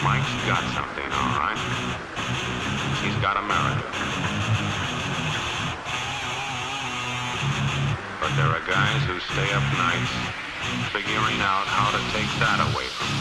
Mike's got something, all right. He's got America. But there are guys who stay up nights figuring out how to take that away from him.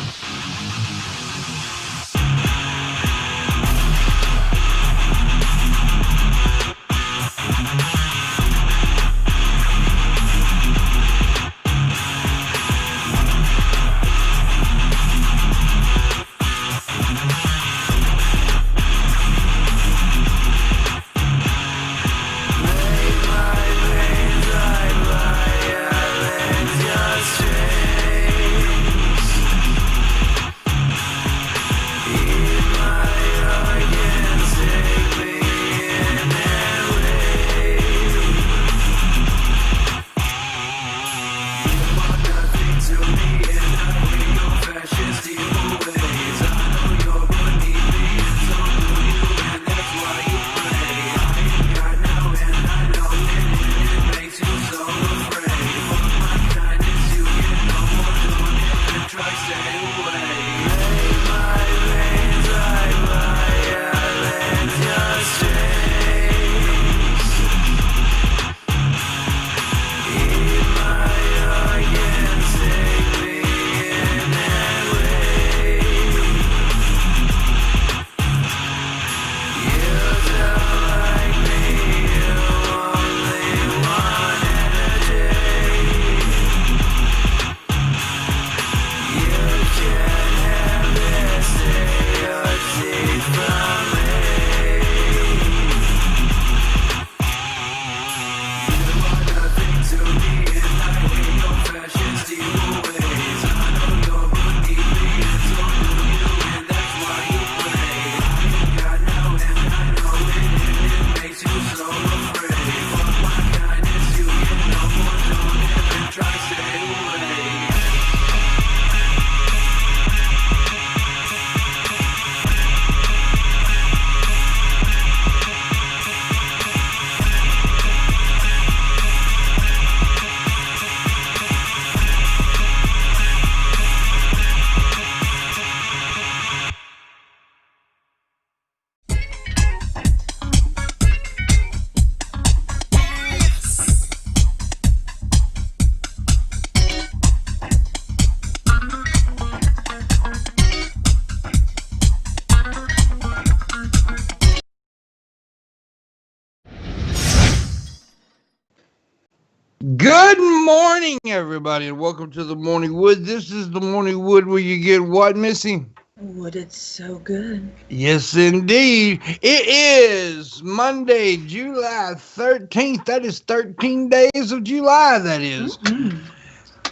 Good morning, everybody, and welcome to the Morning Wood. This is the Morning Wood where you get what, Missy? Wood, it's so good. Yes, indeed. It is Monday, July 13th. That is 13 days of July, that is. Mm-hmm.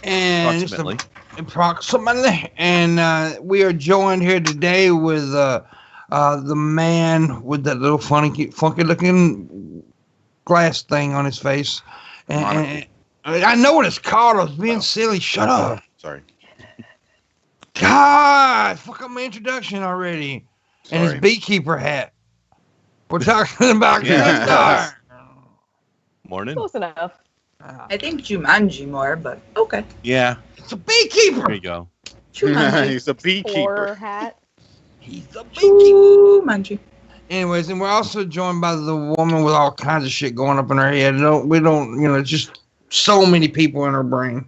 And approximately. And we are joined here today with the man with that little funky-looking glass thing on his face. And I know what it's called. I was being silly. Shut up. Sorry. God, fuck up my introduction already. Sorry. And his beekeeper hat. We're talking about Yeah. Morning. Close enough. I think Jumanji more, but okay. Yeah. It's a beekeeper. There you go. Jumanji. He's a Explorer beekeeper. hat. He's a beekeeper. Jumanji. Anyways, and we're also joined by the woman with all kinds of shit going up in her head. We don't, just so many people in her brain.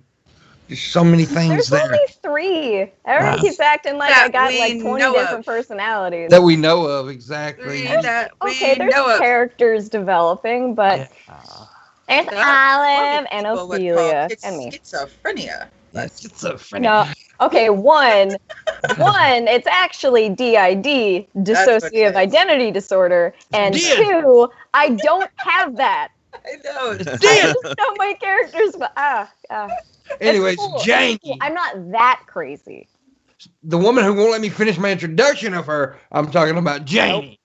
Just so many things There's there. only 3. Everyone keeps acting like I got like 20 different personalities. That we know of, exactly. There's characters developing, but there's Olive and Ophelia and me. Schizophrenia. Schizophrenia. No. Okay, one, it's actually DID, dissociative identity disorder, and 2, I don't have that. I know. It's I just know my characters, but Anyways, cool. Janie. Cool. I'm not that crazy. The woman who won't let me finish my introduction of her, I'm talking about Janie.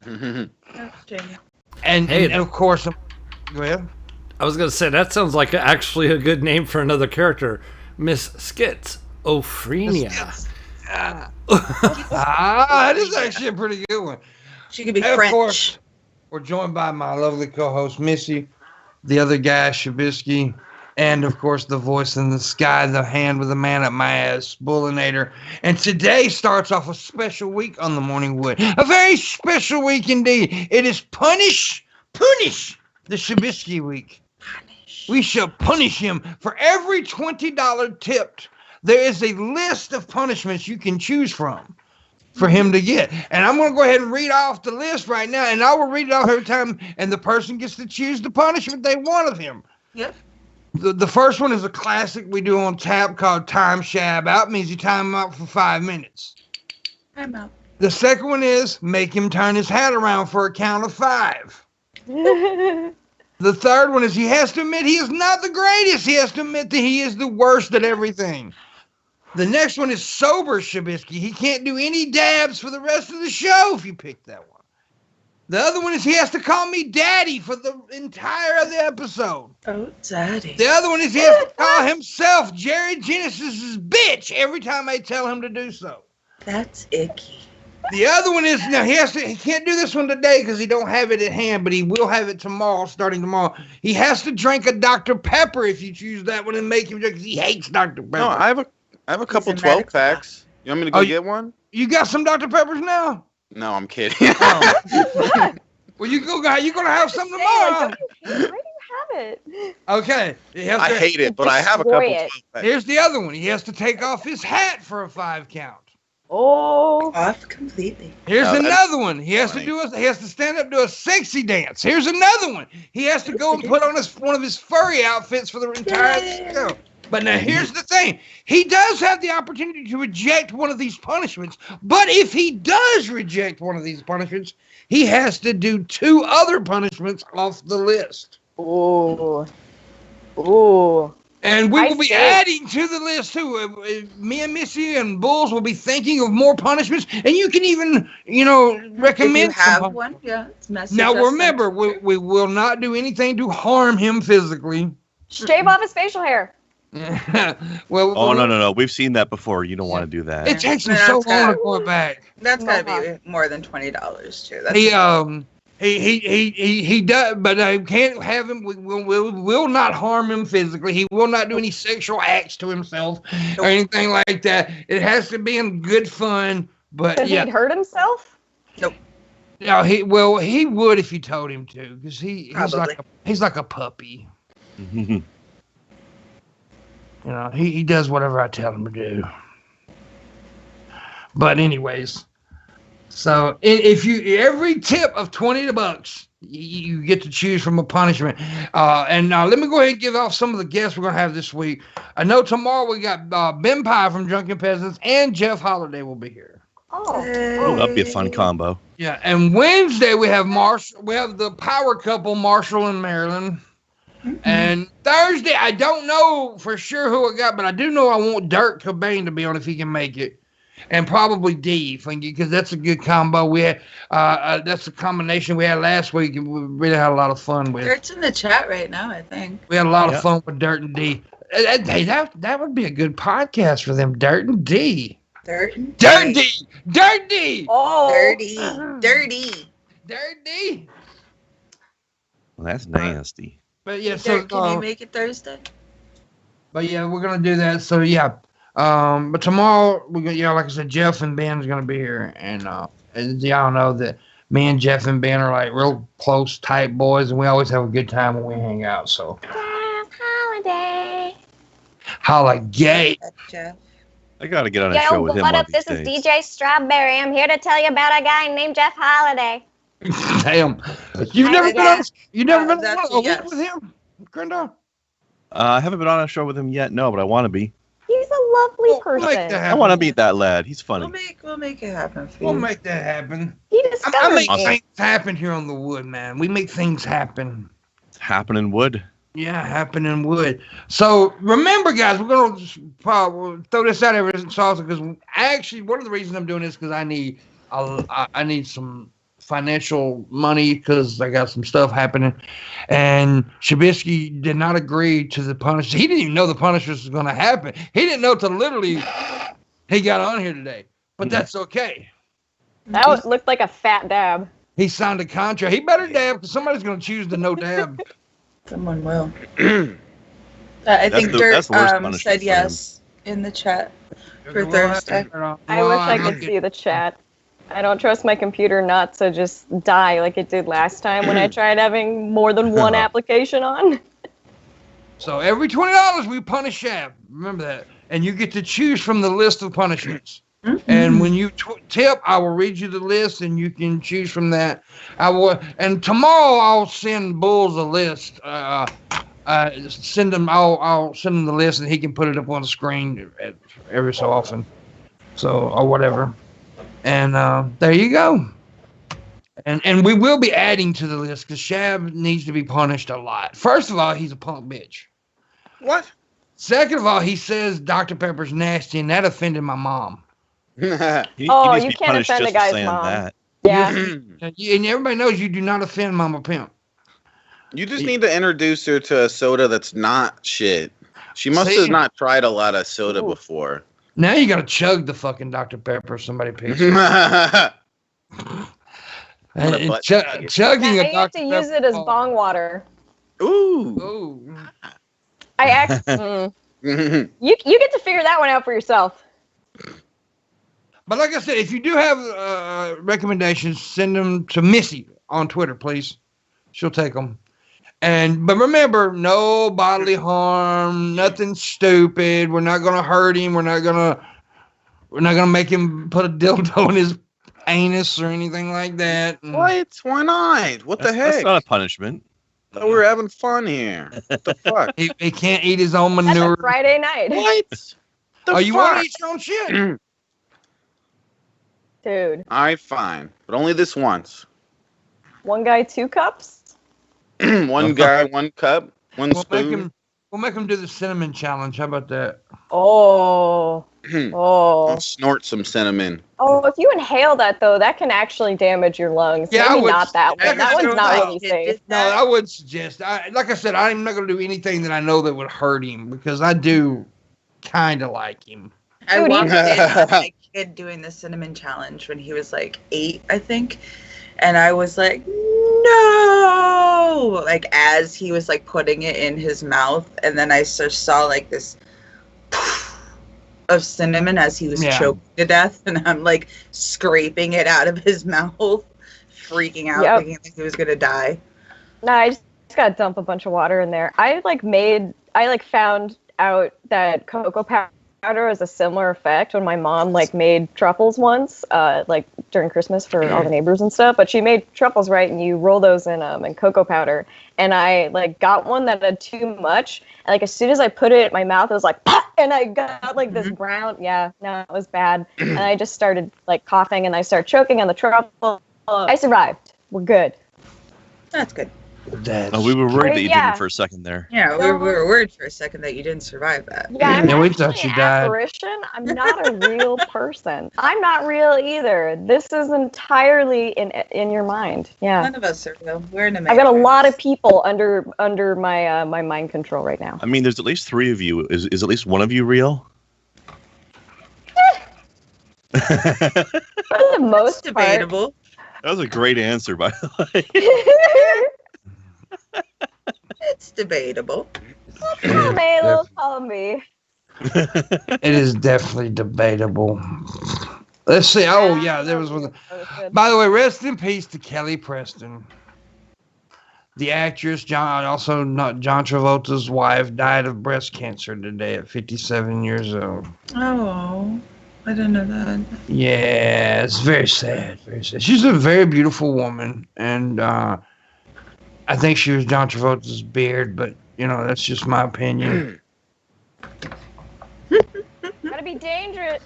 Janie. And of course, go ahead. I was going to say, that sounds like actually a good name for another character. Miss Schizophrenia. That is actually a pretty good one. She could be And French. Of course, we're joined by my lovely co-host, Missy, the other guy, Shabisky, And, of course, the voice in the sky, the hand with the man at my ass, Booleanenator. And today starts off a special week on the Morning Wood. A very special week indeed. It is Punish the Shabisky week. We shall punish him. For every $20 tipped, there is a list of punishments you can choose from for him to get. And I'm going to go ahead and read off the list right now, and I will read it off every time, and the person gets to choose the punishment they want of him. Yep. The first one is a classic we do on tap called Time Shab Out. Means you time him out for 5 minutes. I'm out. The second one is make him turn his hat around for a count of 5. The third one is he has to admit he is not the greatest. He has to admit that he is the worst at everything. The next one is sober Shabisky. He can't do any dabs for the rest of the show if you pick that one. The other one is he has to call me daddy for the entire of the episode. Oh, daddy. The other one is he has to call himself Jerry Genesis's bitch every time I tell him to do so. That's icky. The other one is now he can't do this one today because he don't have it at hand, but he will have it tomorrow, starting tomorrow. He has to drink a Dr. Pepper if you choose that one and make him drink because he hates Dr. Pepper. No, I have a couple 12 packs. You want me to go get one? You got some Dr. Peppers now? No, I'm kidding. Oh. Well, you're gonna have some tomorrow. Where do you have it? Okay. I hate it, but I have a couple 12 packs. Here's the other one. He has to take off his hat for a 5 count. Oh. Off completely. Here's another one. He has to stand up, do a sexy dance. Here's another one. He has to go and put on one of his furry outfits for the entire show. But now here's the thing. He does have the opportunity to reject one of these punishments. But if he does reject one of these punishments, he has to do 2 other punishments off the list. Ooh. Ooh. And we will be adding to the list too. Me and Missy and Bulls will be thinking of more punishments, and you can even, recommend. If you have one, yeah. It's messy. Now remember, we will not do anything to harm him physically. Shave off his facial hair. Well, no. We've seen that before. You don't want to do that. It takes him so long to go it back. That's gotta be more than $20 too. That's He does, but I can't have him. We will not harm him physically. He will not do any sexual acts to himself or anything like that. It has to be in good fun. But Does he hurt himself? Nope. No, he would if you told him to, because he's like a puppy. He does whatever I tell him to do. But anyways, so if you every tip of $20, you get to choose from a punishment. And now let me go ahead and give off some of the guests we're gonna have this week. I know tomorrow we got Ben Pye from Drunken Peasants and Jeff Holiday will be here. Oh, that'd be a fun combo. Yeah, and Wednesday we have We have the power couple, Marshall and Marilyn. Mm-hmm. And Thursday, I don't know for sure who I got, but I do know I want Dirk Cobain to be on if he can make it, and probably Dee, because that's a good combo. We had that's a combination we had last week, and we really had a lot of fun with. Dirt's in the chat right now, I think. We had a lot of fun with Dirt and Dee. Hey, that would be a good podcast for them, Dirt and Dee. Dirt and Dee. Oh, dirty. Well, that's nasty. But yeah, Dirt, can you make it Thursday? But yeah, we're gonna do that. So yeah, but tomorrow we're gonna, like I said, Jeff and Ben's gonna be here, and y'all know that me and Jeff and Ben are like real close, tight boys, and we always have a good time when we hang out. So Holiday. Holiday. Jeff. I gotta get on a show with him. What up? This is DJ Strawberry. I'm here to tell you about a guy named Jeff Holiday. Damn, you've never been on a week with him, Grandma? I haven't been on a show with him yet. No, but I want to be. He's a lovely person. I want to meet that lad. He's funny. We'll make it happen for you. We'll make that happen. He discovered I make things happen here on the wood, man. We make things happen. Happening wood. Yeah, happening wood. So remember, guys, we're gonna throw this out every so often because actually one of the reasons I'm doing this because I need some financial money because I got some stuff happening, and Shabisky did not agree to the punishment. He didn't even know the punishment was going to happen. He didn't know till literally he got on here today, but that's okay. That looked like a fat dab. He signed a contract. He better dab because somebody's going to choose the no dab. Someone will. I think Dirt that's the worst punishment said for yes in the chat for Thursday. I wish I could see the chat. I don't trust my computer not to just die like it did last time when I tried having more than one application on. So every $20 we punish Shab. Remember that. And you get to choose from the list of punishments. And when you tip, I will read you the list, and you can choose from that. And tomorrow I'll send Bulls a list. Send him. I'll send him the list, and he can put it up on the screen every so often. So or whatever. And there you go. And we will be adding to the list because Shab needs to be punished a lot. First of all, he's a punk bitch. What? Second of all, he says Dr. Pepper's nasty, and that offended my mom. He You needs to be can't punished offend just a guy's for saying mom. that. Yeah. And everybody knows you do not offend Mama Pimp. You just need to introduce her to a soda that's not shit. She must have not tried a lot of soda before. Now you got to chug the fucking Dr. Pepper somebody picks. Chugging I a used Dr. to use Pepper. it as bong water. Ooh. I actually. You get to figure that one out for yourself. But like I said, if you do have recommendations, send them to Missy on Twitter, please. She'll take them. But remember, no bodily harm, nothing stupid. We're not gonna hurt him. We're not gonna make him put a dildo in his anus or anything like that. What? Why not? What the heck? That's not a punishment. Thought we were having fun here. What the fuck? He can't eat his own That's manure. a Friday night. What? You want to eat your own shit? Dude. Alright, fine. But only this once. One guy, 2 cups? One guy, 1 cup, 1 spoon. We'll make him do the cinnamon challenge. How about that? Oh. I'll snort some cinnamon. Oh, if you inhale that, though, that can actually damage your lungs. Yeah, Maybe not that one. That one's not really safe. No, I would suggest. Like I said, I'm not going to do anything that I know that would hurt him because I do kind of like him. I walked in with my kid doing the cinnamon challenge when he was like 8, I think. And I was like, no! Like, as he was, like, putting it in his mouth. And then I just saw, like, this of cinnamon as he was choking to death. And I'm, like, scraping it out of his mouth, freaking out, thinking like he was going to die. No, I just got to dump a bunch of water in there. I found out that cocoa powder has a similar effect when my mom made truffles once, during Christmas for all the neighbors and stuff. But she made truffles, right? And you roll those in cocoa powder. And I got one that had too much. And as soon as I put it in my mouth, it was like, pah! And I got this brown. Yeah, no, it was bad. And I just started coughing, and I started choking on the truffle. I survived. We're good. That's good. We were worried that you didn't for a second there. Yeah, we were worried for a second that you didn't survive that. Yeah, we thought you died. Apparition. I'm not a real person. I'm not real either. This is entirely in your mind. Yeah. None of us are real. We're in a. I've got a lot of people under my my mind control right now. I mean, there's at least 3 of you. Is at least one of you real? For the most debatable. That was a great answer, by the way. It's debatable. Call me. It is definitely debatable. Let's see. Oh, yeah, there was one. By the way, rest in peace to Kelly Preston. The actress, John Travolta's wife, died of breast cancer today at 57 years old. Oh, I didn't know that. Yeah, it's very sad. Very sad. She's a very beautiful woman, and I think she was John Travolta's beard, but, that's just my opinion. Gotta be dangerous.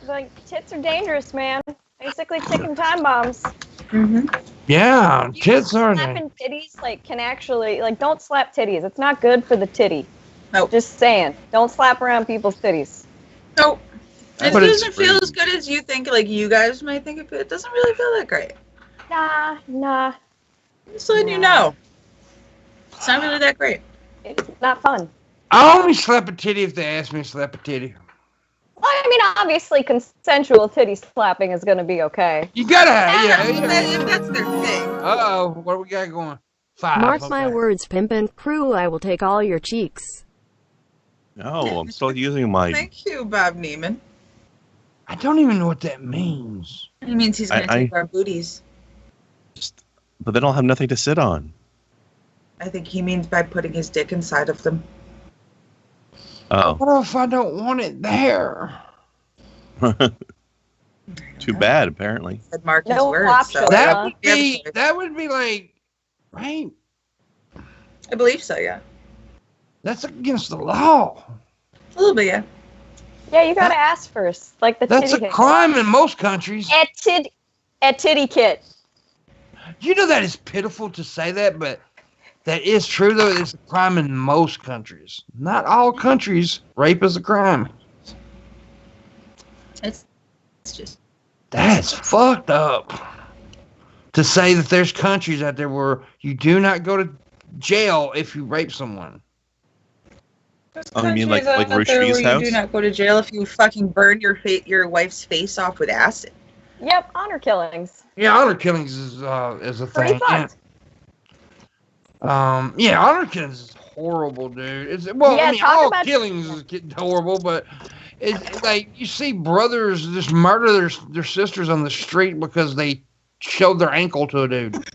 Tits are dangerous, man. Basically ticking time bombs. Mm-hmm. Yeah, tits are slapping titties can actually don't slap titties. It's not good for the titty. Nope. Just saying. Don't slap around people's titties. Nope. It But doesn't feel as good as you think. You guys might think it doesn't really feel that great. Nah. Just letting you know. It's not really that great. It's not fun. I only slap a titty if they ask me to slap a titty. Well, I mean, obviously, consensual titty slapping is going to be okay. You gotta have, If that's their thing. Uh-oh, what do we got going? 5. Mark my words, Pimp and crew, I will take all your cheeks. No, I'm still using my. Thank you, Bob Neiman. I don't even know what that means. It means he's going to take our booties. But then I'll have nothing to sit on. I think he means by putting his dick inside of them. Oh. What if I don't want it there? Too bad, apparently. Said Mark his No words. option. So That would be like, right? I believe so, yeah. That's against the law. A little bit, yeah. Yeah, you gotta ask first. Like the That's titty a crime in most countries. At titty kit. You know that is pitiful to say that, but that is true, though. It's a crime in most countries. Not all countries. Rape is a crime. It's just... That's fucked up. To say that there's countries out there where you do not go to jail if you rape someone. Oh, you mean like Roshi's house? You do not go to jail if you fucking burn your wife's face off with acid. Yep, honor killings. Yeah, honor killings is a Pretty thing. fucked. Yeah, honor killings is horrible, dude. All killings is horrible, but it's like you see brothers just murder their sisters on the street because they showed their ankle to a dude.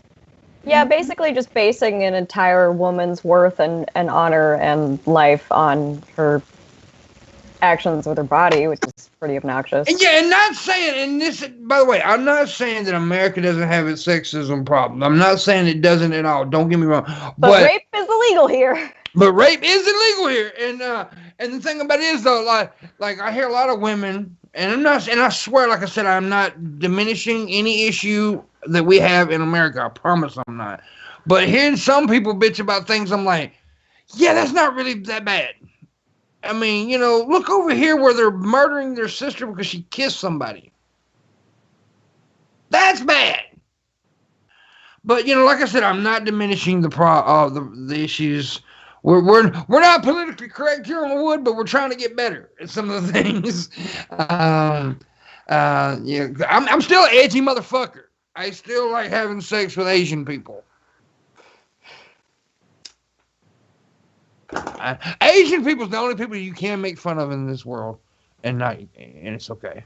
Yeah, basically just basing an entire woman's worth and honor and life on her actions with her body, which is pretty obnoxious. And not saying, and this, by the way, I'm not saying that America doesn't have its sexism problem. I'm not saying it doesn't at all. Don't get me wrong. But rape is illegal here. But rape is illegal here, and the thing about it is though, like I hear a lot of women, and I swear, like I said, I'm not diminishing any issue that we have in America. I promise I'm not. But hearing some people bitch about things, I'm like, yeah, that's not really that bad. I mean, look over here where they're murdering their sister because she kissed somebody. That's bad. But like I said, I'm not diminishing the issues. We're not politically correct here on the wood, but we're trying to get better at some of the things. I'm still an edgy motherfucker. I still like having sex with Asian people. Asian people's the only people you can make fun of in this world, and it's okay.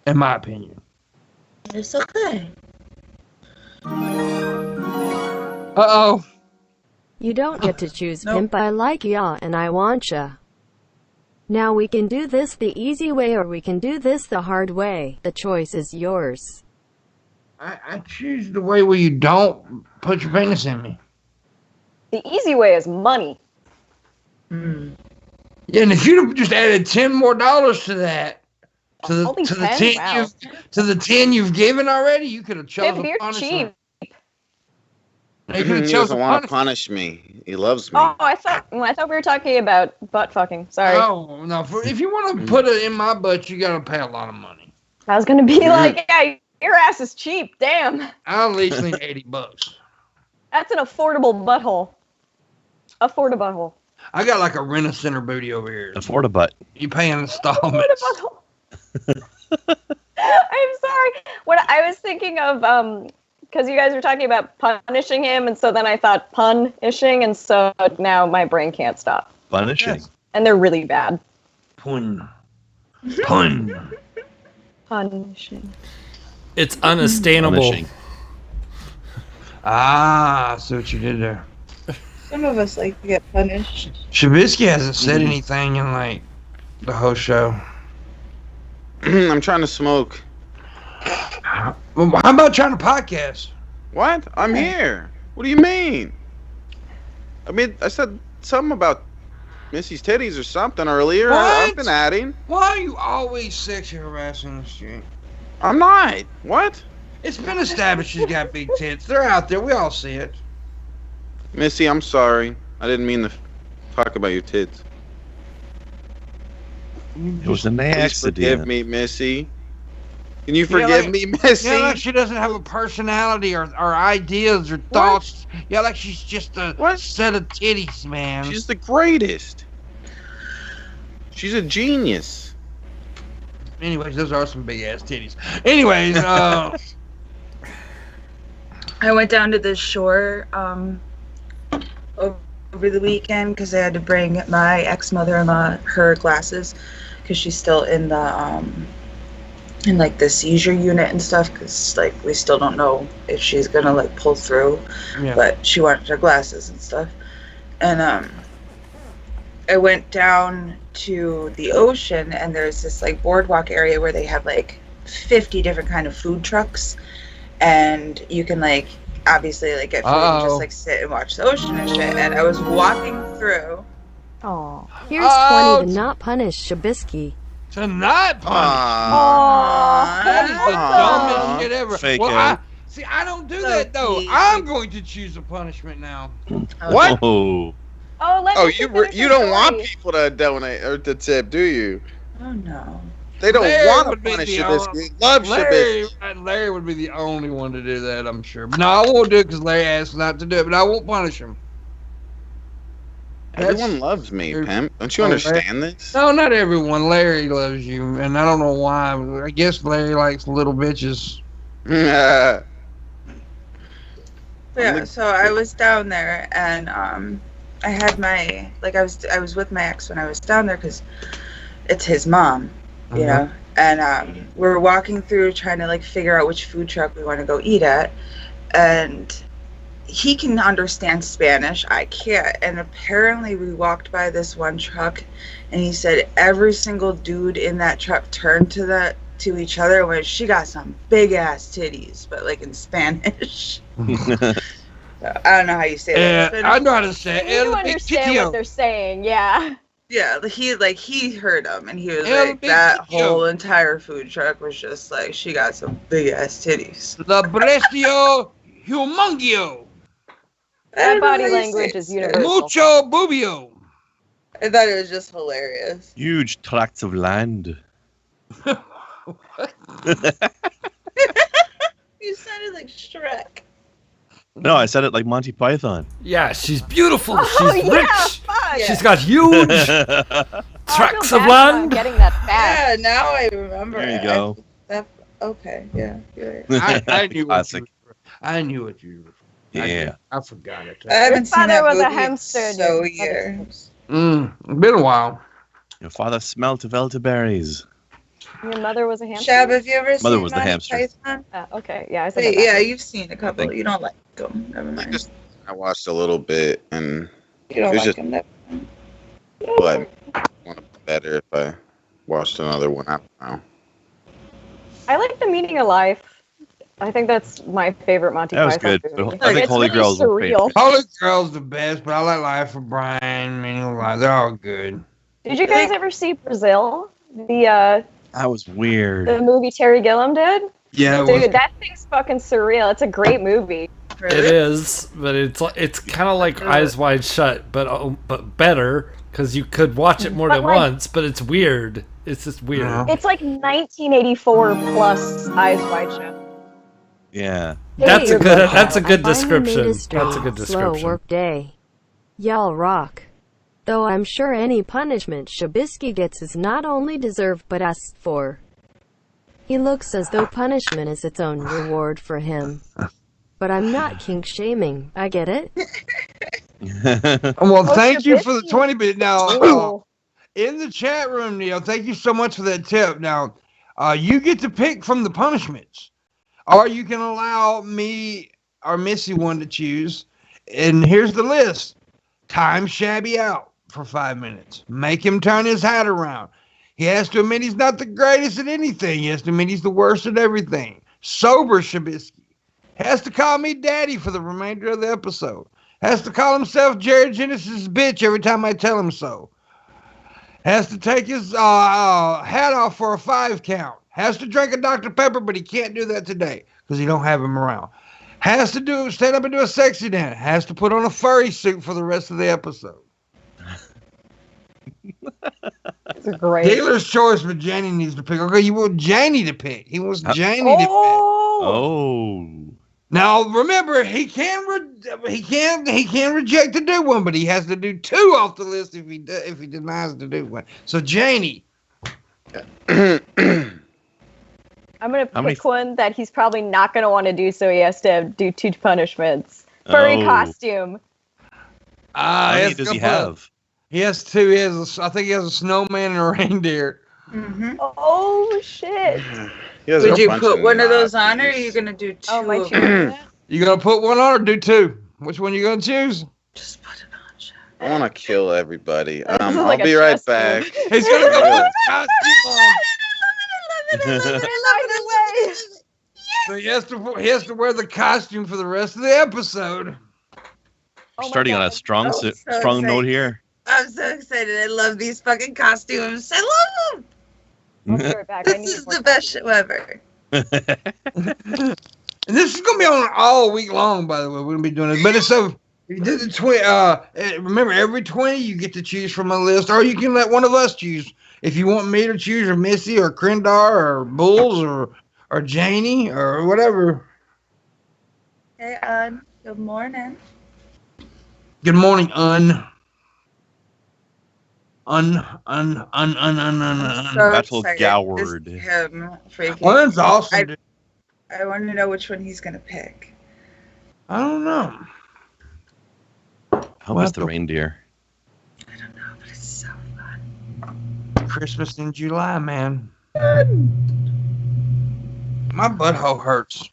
In my opinion. It's okay. Uh-oh. You don't get to choose, Pimp. I like ya and I want ya. Now we can do this the easy way or we can do this the hard way. The choice is yours. I choose the way where you don't put your penis in me. The easy way is money. Yeah, and if you'd have just added $10 more to that, to the 10 you've given already, you could have chosen punishment. He doesn't want to punish me. He loves me. Oh, I thought we were talking about butt fucking. Sorry. Oh no! If you want to put it in my butt, you got to pay a lot of money. I was gonna be like, yeah, your ass is cheap. Damn. I'll at least need $80. That's an affordable butthole. Affordable butthole. I got like a rent-a-center booty over here. Afford a butt. You pay in installments. I'm sorry. What I was thinking of, because you guys were talking about punishing him, and so then I thought punishing, and so now my brain can't stop. Punishing. Yes. And they're really bad. Punishing. It's unsustainable. Punishing. I see what you did there. Some of us like to get punished. Shabisky hasn't said anything in like the whole show. I'm trying to smoke. Well, how about trying to podcast? What? I'm here. What do you mean? I mean, I said something about Missy's titties or something earlier. What? I've been adding. Why are you always sexually harassing the street? I'm not. What? It's been established she's got big tits. They're out there. We all see it. Missy, I'm sorry. I didn't mean to talk about your tits. It was an Please accident. forgive me, Missy. Can you forgive me, Missy? Yeah, like she doesn't have a personality or ideas or thoughts. Yeah, like she's just a set of titties, man. She's the greatest. She's a genius. Anyways, those are some big ass titties. Anyways, I went down to the shore over over the weekend because I had to bring my ex-mother-in-law her glasses because she's still in the in like the seizure unit and stuff because like we still don't know if she's gonna like pull through, but she wanted her glasses and stuff. And I went down to the ocean and there's this like boardwalk area where they have like 50 different kind of food trucks, and you can like obviously like get food and just like sit and watch the ocean and shit. And I was walking through. Oh, here's 20 to not punish Shabisky. To not punish. That is the dumbest shit ever. Fake well, I don't do that though. I'm going to choose a punishment now. What? Oh. You don't want people to donate or to tip, do you? Oh no. They don't want to punish Shabisky. Love Shabisky. Larry would be the only one to do that, I'm sure. But no, I won't do it because Larry asked not to do it. But I won't punish him. Everyone loves me, Pimp. Don't you understand this? No, not everyone. Larry loves you, and I don't know why. I guess Larry likes little bitches. Yeah. So I was down there, and I had my I was with my ex when I was down there because it's his mom, you know. And we're walking through trying to like figure out which food truck we want to go eat at, and he can understand Spanish. I can't. And apparently we walked by this one truck and he said every single dude in that truck turned to each other and went, she got some big ass titties, but like in Spanish. So, I don't know how you say that. I know how to say it. You understand what they're saying, yeah. Yeah, he heard them and he was like, that whole entire food truck was just like, she got some big ass titties. The Brestio Humongio. That body language is universal. Mucho boobio. I thought it was just hilarious. Huge tracts of land. You sounded like Shrek. No, I said it like Monty Python. Yeah, she's beautiful. She's rich. Fuck. She's got huge tracts of land. Getting that fast. Yeah, now I remember. There you go. Okay, yeah. You're right. I knew Classic. I knew what you were. Yeah. I forgot it. I haven't seen that was movie a hamster. in so years. It's been a while. Your father smelt of elderberries. Your mother was a hamster? Shab, have you ever Mother seen was the Monty hamster. Python? Okay, yeah. I said Wait, that. yeah, you've seen a couple. You don't like them. Never mind. I watched a little bit and You don't it was like just them. but I want to be better if I watched another one. I don't know. I like The Meaning of Life. I think that's my favorite Monty That was Python good. movie. I think It's Holy really Grail's my surreal. favorite. Holy Grail's the best, but I like Life of Brian, Meaning of Life. They're all good. Did you guys ever see Brazil? The That was weird. movie Terry Gilliam did? Yeah, Dude, that thing's fucking surreal. It's a great movie. It is, but it's kind of like Eyes Wide Shut, but better because you could watch it more than once. But it's weird. It's just weird. It's like 1984 plus Eyes Wide Shut. Yeah. That's a good I finally description. made a straight, That's a good description. Slow work day. Y'all rock. Though I'm sure any punishment Shabisky gets is not only deserved but asked for. He looks as though punishment is its own reward for him. But I'm not kink shaming. I get it. Well, thank you for the 20 bit. Now, Ooh. in the chat room, Neil, thank you so much for that tip. Now, you get to pick from the punishments, or you can allow me or Missy one to choose. And here's the list: time Shabby out for 5 minutes, make him turn his hat around. He has to admit he's not the greatest at anything. He has to admit he's the worst at everything. Sober Shabisky. Has to call me daddy for the remainder of the episode. Has to call himself Jared Genesis' bitch every time I tell him so. Has to take his hat off for a 5 count. Has to drink a Dr. Pepper, but he can't do that today because he don't have him around. Has to stand up and do a sexy dance. Has to put on a furry suit for the rest of the episode. It's great. Dealer's choice, but Janie needs to pick. Okay, you want Janie to pick. He wants Janie to pick. Oh. Now remember, he can reject to do one, but he has to do 2 off the list if he denies to do one. So Janie, I'm gonna pick one that he's probably not gonna want to do, so he has to do 2 punishments. Furry costume. How many does he have? He has two. I think he has a snowman and a reindeer. Mm-hmm. Oh shit! Would you put one of those on, or are you gonna do two? Oh, my choosing that? You gonna put one on or do two? Which one you gonna choose? Just put it on, Chad. I want to kill everybody. This is I'll like a be right chess back. game. He's gonna go put his costume on. So he has to wear the costume for the rest of the episode. Oh my Starting on a God. strong so strong note excited. here. I'm so excited. I love these fucking costumes. I love them. I'll be right back. I This need is more the best show ever. And this is gonna be on all week long, by the way. We're gonna be doing it, but it's so. You did the remember, every 20 you get to choose from a list, or you can let one of us choose. If you want me to choose, or Missy, or Krindar, or Bulls, or Janie, or whatever. Hey, good morning. Good morning, So Battle excited. Goward. This is him freaking. Un's awesome. Dude. I want to know which one he's gonna pick. I don't know. How was the reindeer? I don't know, but it's so fun. Christmas in July, man. My butthole hurts.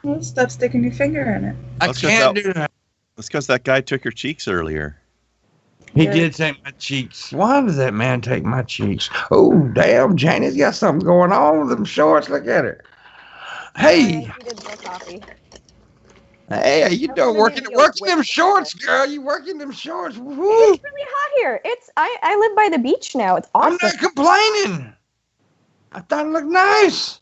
Well, stop sticking your finger in it. I Let's get can't that- do that. That's because that guy took your cheeks earlier. He did take my cheeks. Why did that man take my cheeks? Oh, damn, Janie's got something going on with them shorts. Look at her. Hey, He did more coffee. hey, how you doing? Working them shorts, girl. You working them shorts. Woo. It's really hot here. I live by the beach now. It's I'm awesome. not complaining. I thought it looked nice.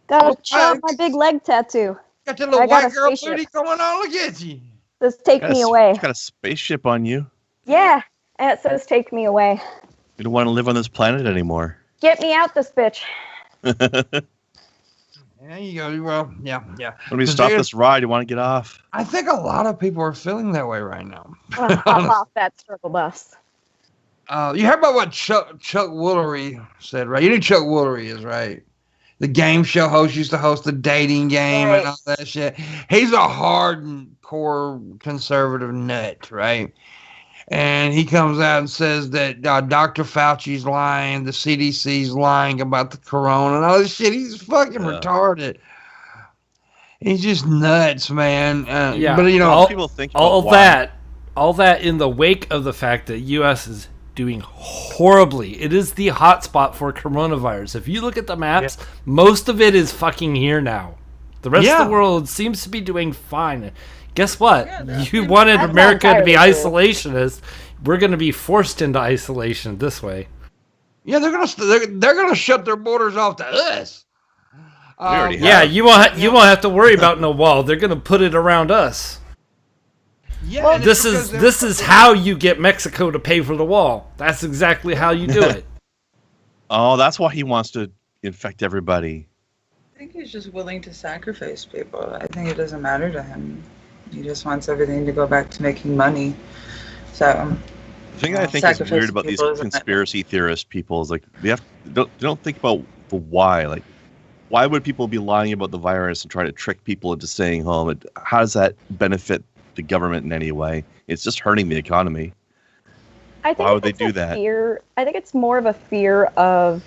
Gotta Oh, show off my big leg tattoo. Got that little I got white a girl spaceship. booty going on. Look at you. Says take me away. Got a spaceship on you. Yeah, and it says take me away. You don't want to live on this planet anymore. Get me out this bitch. There you go. Well, yeah. When we stop this ride, you want to get off. I think a lot of people are feeling that way right now. I'm gonna hop off that struggle bus. You heard about what Chuck Woolery said, right? You know who Chuck Woolery is, right? The game show host used to host the dating game and all that shit. He's a hardcore conservative nut, right? And he comes out and says that Dr. Fauci's lying, the CDC's lying about the corona and all this shit. He's fucking retarded. He's just nuts, man. Yeah, but you know, all, people think all about that in the wake of the fact that U.S. is doing horribly. It is the hotspot for coronavirus. If you look at the maps, most of it is fucking here now. The rest of the world seems to be doing fine. Guess what? You wanted America to be isolationist. We're going to be forced into isolation this way. yeah, they're gonna shut their borders off to us. already have. Yeah, you won't have to worry about no wall. They're going to put it around us. Yeah, Well, and this it's is how you get Mexico to pay for the wall. That's exactly how you do it. Oh, that's why he wants to infect everybody. I think he's just willing to sacrifice people. I think it doesn't matter to him. He just wants everything to go back to making money. So The thing I think is weird about these conspiracy theorist people is like they don't think about the why. Like, why would people be lying about the virus and trying to trick people into staying home? And how does that benefit the government in any way? It's just hurting the economy. I think Why would they it's do a that? Fear. I think it's more of a fear of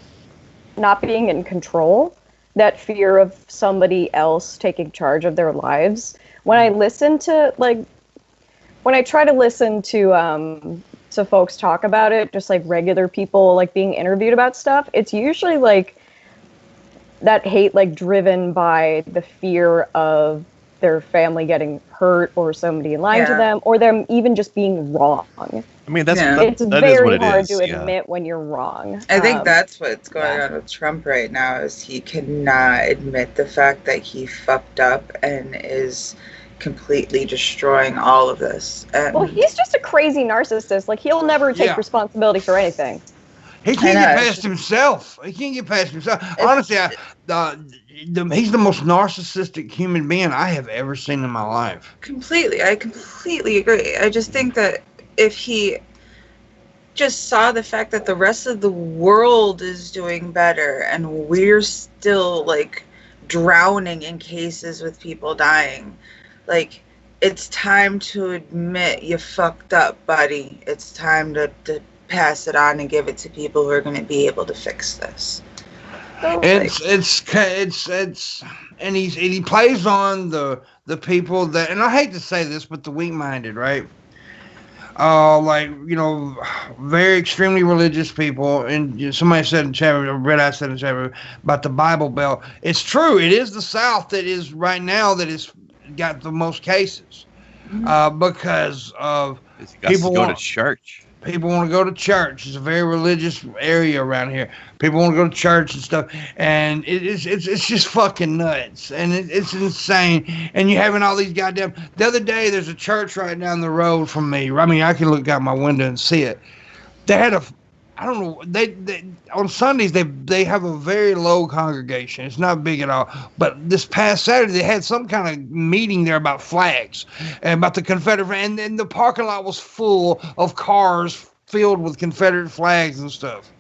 not being in control. That fear of somebody else taking charge of their lives. When I listen to when I try to listen to folks talk about it, just like regular people like being interviewed about stuff, it's usually like that hate like driven by the fear of their family getting hurt or somebody lying to them or them even just being wrong. I mean, that's it's that very is what it hard is. to Yeah. admit when you're wrong. I think that's what's going on with Trump right now is he cannot admit the fact that he fucked up and is completely destroying all of this. And well, he's just a crazy narcissist. Like he'll never take responsibility for anything. He can't get past himself. He can't get past himself. Honestly, he's the most narcissistic human being I have ever seen in my life. I completely agree. I just think that if he just saw the fact that the rest of the world is doing better and we're still like drowning in cases with people dying, like it's time to admit you fucked up, buddy. It's time to pass it on and give it to people who are going to be able to fix this. It's and he plays on the people that, and I hate to say this, but the weak-minded, right? Like, you know, very extremely religious people, and somebody said in chat, Red Eye said in chat about the Bible Belt. It's true. It is the South that is right now that is got the most cases, because of people go to church. People want to go to church. It's a very religious area around here. People want to go to church and stuff, and it's just fucking nuts, and it's insane. And you're having all these goddamn. The other day, there's a church right down the road from me. I mean, I can look out my window and see it. They had I don't know. They on Sundays they have a very low congregation. It's not big at all. But this past Saturday they had some kind of meeting there about flags and about the Confederate, and then the parking lot was full of cars filled with Confederate flags and stuff.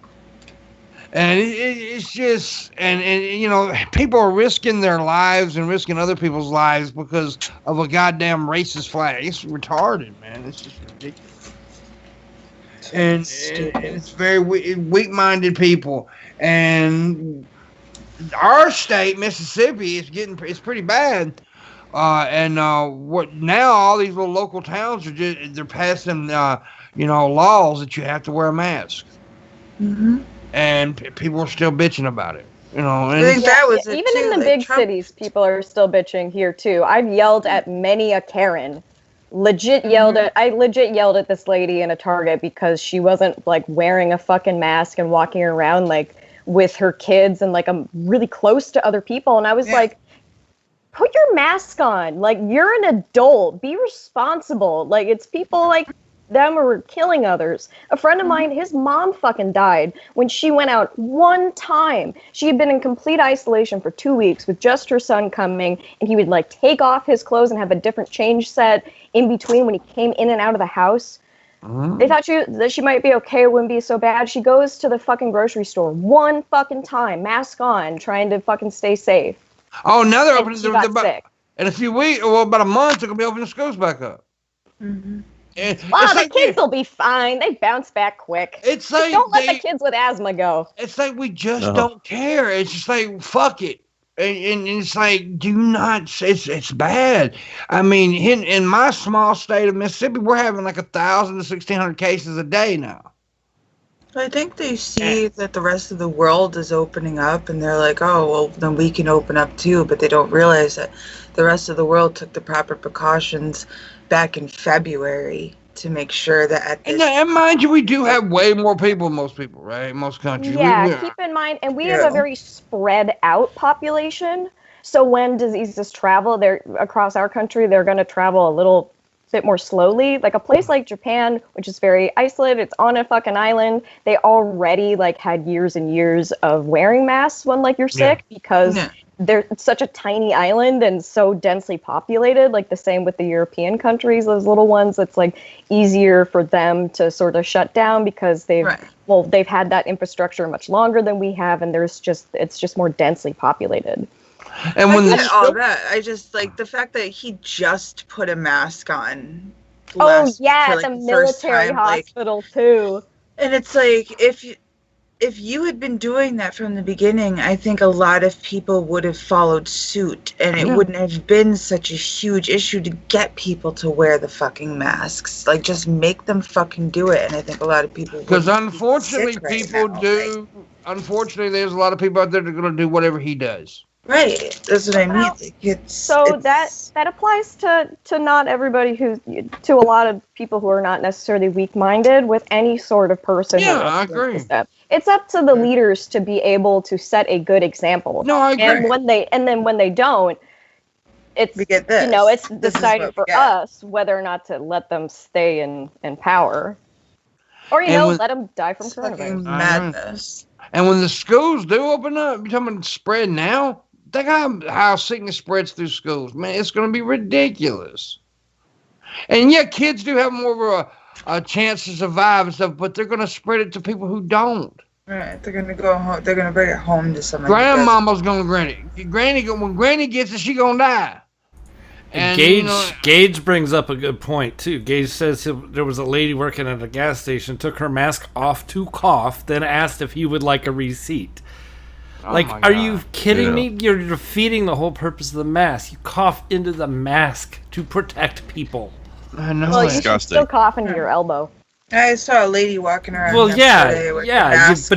And it's just and you know, people are risking their lives and risking other people's lives because of a goddamn racist flag. It's retarded, man. It's just ridiculous. And it's very weak-minded people, and our state, Mississippi, it's pretty bad. What now? All these little local towns they're passing laws that you have to wear a mask, and people are still bitching about it. You know, and I think that was it even too, in the big cities, people are still bitching here too. I've yelled at many a Karen. I legit yelled at this lady in a Target because she wasn't like wearing a fucking mask and walking around like with her kids and like I'm really close to other people, and I was like, put your mask on, like you're an adult, be responsible. Like it's people like them who are killing others. A friend of mine, his mom fucking died when she went out one time. She had been in complete isolation for 2 weeks with just her son coming, and he would like take off his clothes and have a different change set in between when he came in and out of the house. They thought that she might be okay, it wouldn't be so bad. She goes to the fucking grocery store one fucking time, mask on, trying to fucking stay safe. Oh, now they're opening sick. In a few weeks, well, about a month, they're gonna be opening schools back up. The kids will be fine. They bounce back quick. It's like don't let the kids with asthma go. It's like we just don't care. It's just like fuck it, and it's like do not. It's bad. I mean, in my small state of Mississippi, we're having like 1,000 to 1,600 cases a day now. I think they see that the rest of the world is opening up, and they're like, oh, well, then we can open up too. But they don't realize that the rest of the world took the proper precautions back in February to make sure that at this... And mind you, we do have way more people than most people, right? Most countries. Yeah, keep in mind, and we have a very spread out population. So when diseases travel across our country, they're going to travel a little bit more slowly. Like a place like Japan, which is very isolated, it's on a fucking island. They already like had years and years of wearing masks when like you're sick because they're such a tiny island and so densely populated. Like the same with the European countries, those little ones. It's like easier for them to sort of shut down because they've had that infrastructure much longer than we have, and it's just more densely populated. And when all that, I just like the fact that he just put a mask on. The military hospital too. And it's like if you had been doing that from the beginning, I think a lot of people would have followed suit, and it wouldn't have been such a huge issue to get people to wear the fucking masks. Like, just make them fucking do it. And I think a lot of people because unfortunately unfortunately, there's a lot of people out there that are going to do whatever he does. Right, that's what I mean. That applies to not everybody to a lot of people who are not necessarily weak-minded with any sort of person. Yeah, I agree. It's up to the leaders to be able to set a good example. No, I agree. And when they don't, it's we get this. It's decided for us whether or not to let them stay in power, or let them die from coronavirus. Madness. And when the schools do open up, you're talking about spread now. Think how sickness spreads through schools, man. It's going to be ridiculous. And yeah, kids do have more of a chance to survive and stuff, but they're going to spread it to people who don't. Right, they're going to go home. They're going to bring it home to somebody. Grandmama's going to Granny. When Granny gets it, she going to die. And Gage brings up a good point too. Gage says there was a lady working at a gas station, took her mask off to cough, then asked if he would like a receipt. Are you kidding me? You're defeating the whole purpose of the mask. You cough into the mask to protect people. I know. Well, you should still cough into your elbow. I saw a lady walking around. Well, yesterday with a mask,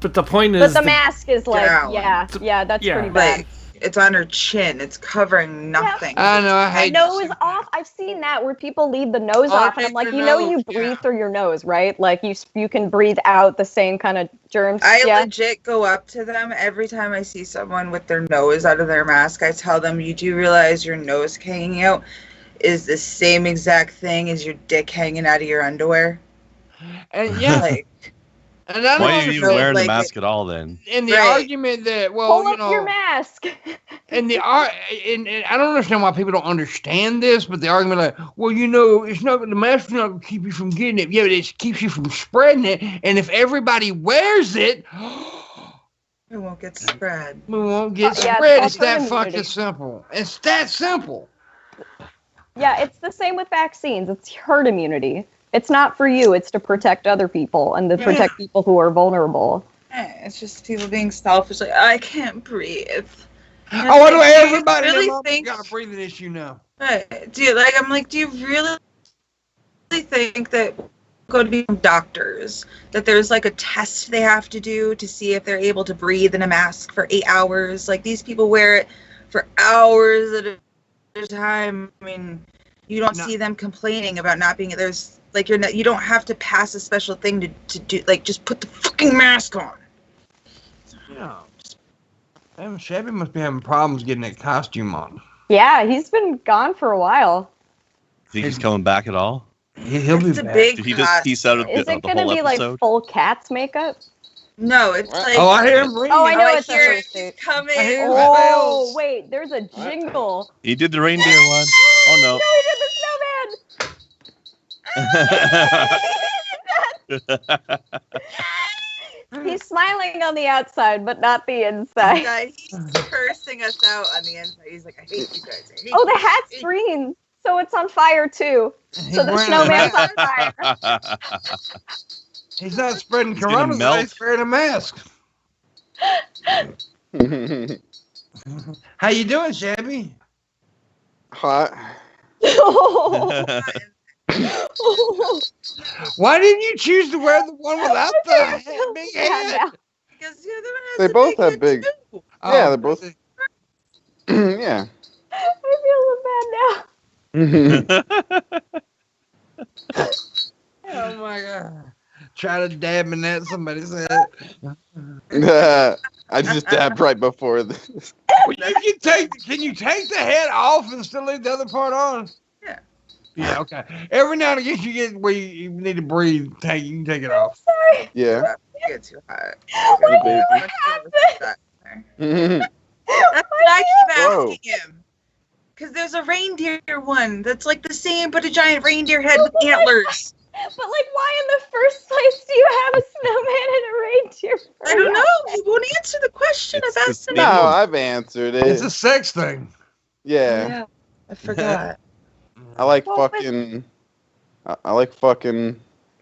but the point is, but the mask is like, down. That's pretty bad. Like, it's on her chin. It's covering nothing. I know. I hate nose off. I've seen that where people leave the nose off, and I'm like, you breathe through your nose, right? Like you can breathe out the same kind of germs. I legit go up to them every time I see someone with their nose out of their mask. I tell them, you do realize your nose hanging out is the same exact thing as your dick hanging out of your underwear. And and why are you even wearing the mask at all then? And the argument that pull up your mask. And I don't understand why people don't understand this, but the argument it's not the mask is not going to keep you from getting it. Yeah, but it keeps you from spreading it. And if everybody wears it, it won't get spread. We won't get spread. It's that fucking simple. It's that simple. Yeah, it's the same with vaccines. It's herd immunity. It's not for you. It's to protect other people and to protect people who are vulnerable. It's just people being selfish. Like, I can't breathe. Everybody really got a breathing issue now. Do you really think that go to be doctors, that there's like a test they have to do to see if they're able to breathe in a mask for 8 hours? Like, these people wear it for hours at a time. I mean, you don't see them complaining about not being there's like you don't have to pass a special thing to do, like, just put the fucking mask on. Shabby must be having problems getting that costume on. Yeah, he's been gone for a while. Think he's coming back at all? He'll be back. Did he just peace out of Is it going to be episode? like full cat's makeup? No, it's like... Oh, I hear him ringing. Oh, I know it's a fursuit coming. Oh, wait, there's a jingle. He did the reindeer one. Oh, no. No, he did the snowman. He's smiling on the outside, but not the inside. Yeah, he's cursing us out on the inside. He's like, I hate you guys. The hat's green, so it's on fire, too. So the snowman's on fire. He's not spreading coronavirus. He's wearing a mask. How you doing, Shabby? Hot. Why didn't you choose to wear the one without the big head? Because the other one has they both have big. Too. Yeah, they're both. Yeah. I feel so bad now. Oh my god. Try to dab in that, somebody said. I just dabbed right before this. Well, can you take the head off and still leave the other part on? Yeah. Yeah, okay. Every now and again you get where you need to breathe, you can take it off. Sorry. Yeah. Get too hot. Why do you have this? That's what I keep asking him. Because there's a reindeer one that's like the same, but a giant reindeer head with antlers. But, like, why in the first place do you have a snowman and a reindeer? I don't know. He won't answer the question I've asked him. No, I've answered it. It's a sex thing. Yeah. I forgot. I like fucking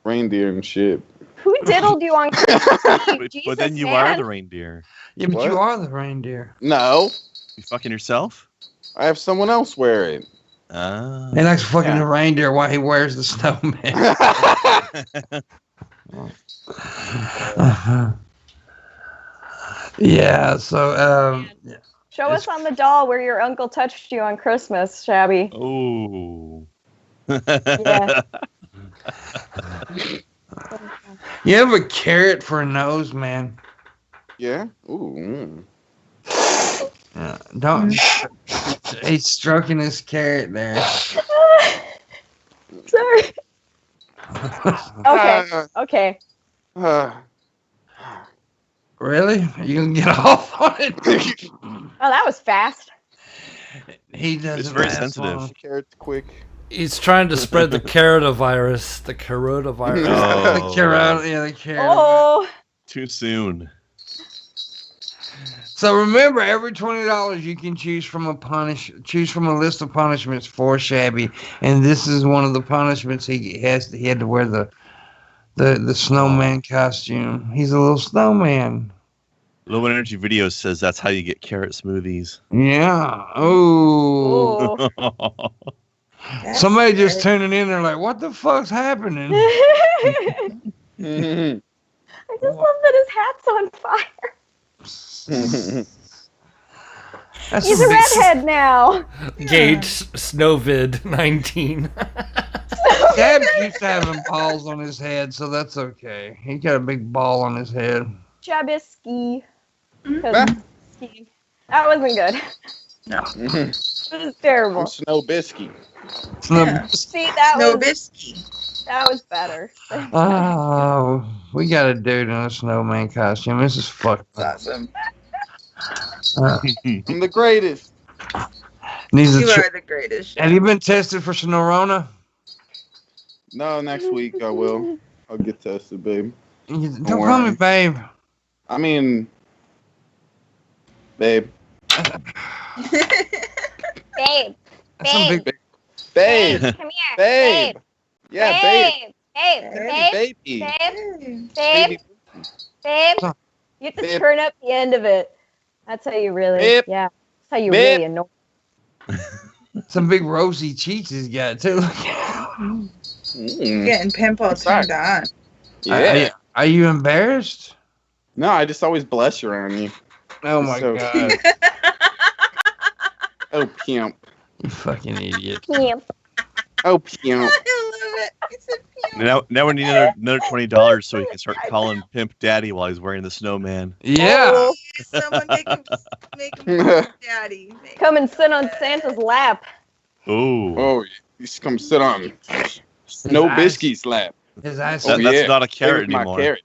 reindeer and shit. Who diddled you on Christmas Eve? But then you are the reindeer. Yeah, but you are the reindeer. No. You fucking yourself? I have someone else wear it. He likes fucking the reindeer while he wears the snowman. Yeah, so show us on the doll where your uncle touched you on Christmas, Shabby. Oh. Yeah. You have a carrot for a nose, man. Yeah? Ooh. Don't. He's stroking his carrot there. Sorry. Okay. Really? Are you gonna get off on it? Oh, that was fast. He does. It's very sensitive. Carrot's quick. He's trying to spread the carotavirus. The carotavirus. The carrot. Oh. Too soon. So remember, every $20 you can choose from a list of punishments for Shabby, and this is one of the punishments he had to wear the snowman costume. He's a little snowman. Low Energy Video says that's how you get carrot smoothies. Yeah. Oh. Somebody just tuning in. They're like, "What the fuck's happening?" I just love that his hat's on fire. He's a redhead now. Gage Snowvid 19. Dad used to having balls on his head, so that's okay. He got a big ball on his head. Shabisky. That wasn't good. No. It was terrible. Snowbisky. See, that Snowbisky. That was better. Oh, we got a dude in a snowman costume. This is fucked up. Awesome. I'm the greatest. You are the greatest. Have you been tested for Snorona? No, next week I will. I'll get tested, babe. Don't call me babe. I mean, babe. Babe. Babe. Babe. Come here. Babe. Yeah, babe. Babe. Baby. Babe. You have to turn up the end of it. That's how you really, babe. yeah. That's how you really annoy. Some big rosy cheeks he's got, too. Getting pimple turned on. Yeah. Are you embarrassed? No, I just always blush around you. Oh, my God. Oh, pimp. You fucking idiot. Pimp. Oh, pimp. I love it. He said pimp. Now we need another $20 so he can start calling Pimp Daddy while he's wearing the snowman. Yeah. Oh, someone make him daddy. Come and sit on Santa's lap. Ooh. Oh, you come sit on Snowbisky's lap. His ice. Oh, That's not a carrot my anymore. Carrot.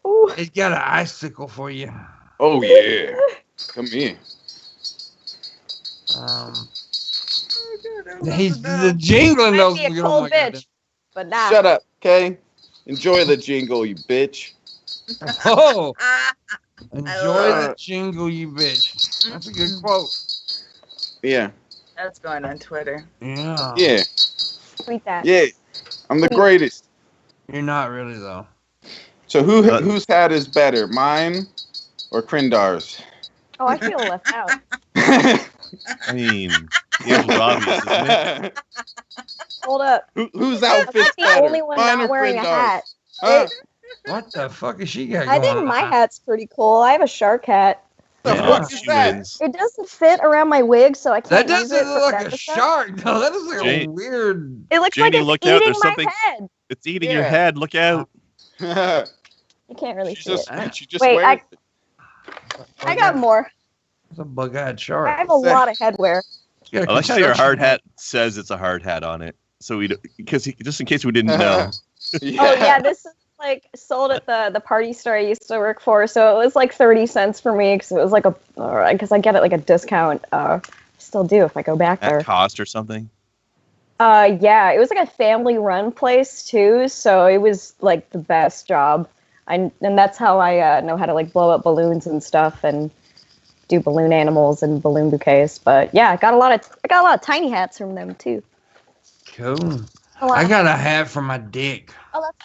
Ooh. He's got an icicle for you. Oh, yeah. Come here. He's the jingling Might those. be a cold bitch, but nah. Shut up, okay? Enjoy the jingle, you bitch. Oh, love enjoy the jingle, you bitch. That's a good quote. Yeah. That's going on Twitter. Yeah. Yeah. Tweet that. Yeah. I'm the greatest. You're not really though. So whose hat is better, mine or Krindar's? Oh, I feel left out. I mean, the answer's obvious, isn't it? Hold up. Whose I'm outfit's the better, only one mine not or wearing a hat. Huh? What the fuck is she got I going think my on? hat's pretty cool. I have a shark hat. The Yeah. fuck is She that? wins. It doesn't fit around my wig, so I That can't use it doesn't for look like a episode. shark, though. That is like a Jane- weird. It looks Janie, like look it's out, eating there's my something- head. It's eating your Yeah. head. Look out. You can't really see it. She just Wait, wears it. I got more. It's a bug-eyed I shark. have a lot of headwear. You got a I like how your construction hard hat says it's a hard hat on it. So just in case we didn't know. Yeah. Oh yeah, this is like sold at the party store I used to work for, so it was like 30 cents for me because it was like because I get it like a discount. Still do if I go back there. At cost or something. Yeah, it was like a family-run place too, so it was like the best job. And that's how I know how to like blow up balloons and stuff and do balloon animals and balloon bouquets. But yeah, I got a lot of tiny hats from them too. Cool. A lot. I got a hat for my dick. Oh, that's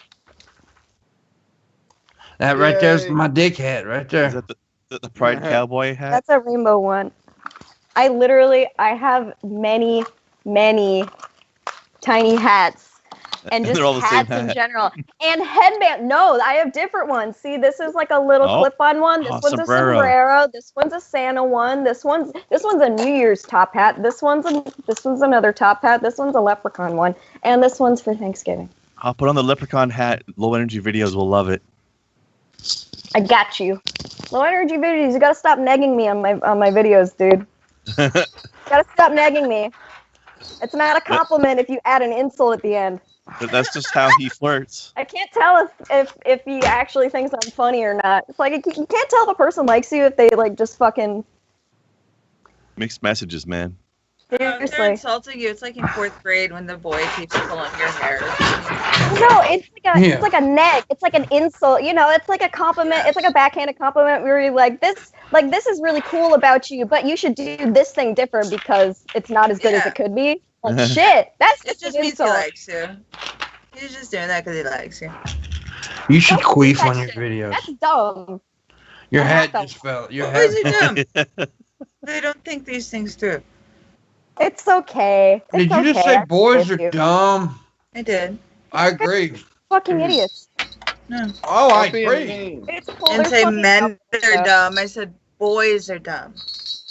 That right there's Yay. my dick hat right Is there. that the Pride Cowboy hat? That's a rainbow one. I have many tiny hats and just They're all the same hats in hat. general. And headband. No, I have different ones. See, this is like a little Oh. clip-on one. This one's Sombrero. a sombrero. This one's a Santa one. This one's a New Year's top hat. This one's another top hat. This one's a leprechaun one. And this one's for Thanksgiving. I'll put on the leprechaun hat. Low energy videos will love it. I got you. Low energy videos. You gotta stop negging me on my videos, dude. Gotta stop negging me. It's not a compliment if you add an insult at the end. That's just how he flirts. I can't tell if he actually thinks I'm funny or not. It's like you can't tell if a person likes you if they like just fucking Mixed messages, man. They're seriously. insulting you. It's like in 4th grade when the boy keeps pulling your hair. No, it's like a neg. It's like an insult. You know, it's like a compliment. It's like a backhanded compliment where you're like, this is really cool about you, but you should do this thing different because it's not as good as it could be. Like, shit. It just means he likes you. He's just doing that because he likes you. You should queef on your videos. That's dumb. Your hat just fell. Your hat. Boys are dumb. They don't think these things through. It's okay. Did you just say boys are dumb? I did. I agree. Fucking idiots. No. Oh, I agree. It's cool. And say men are dumb. I said boys are dumb.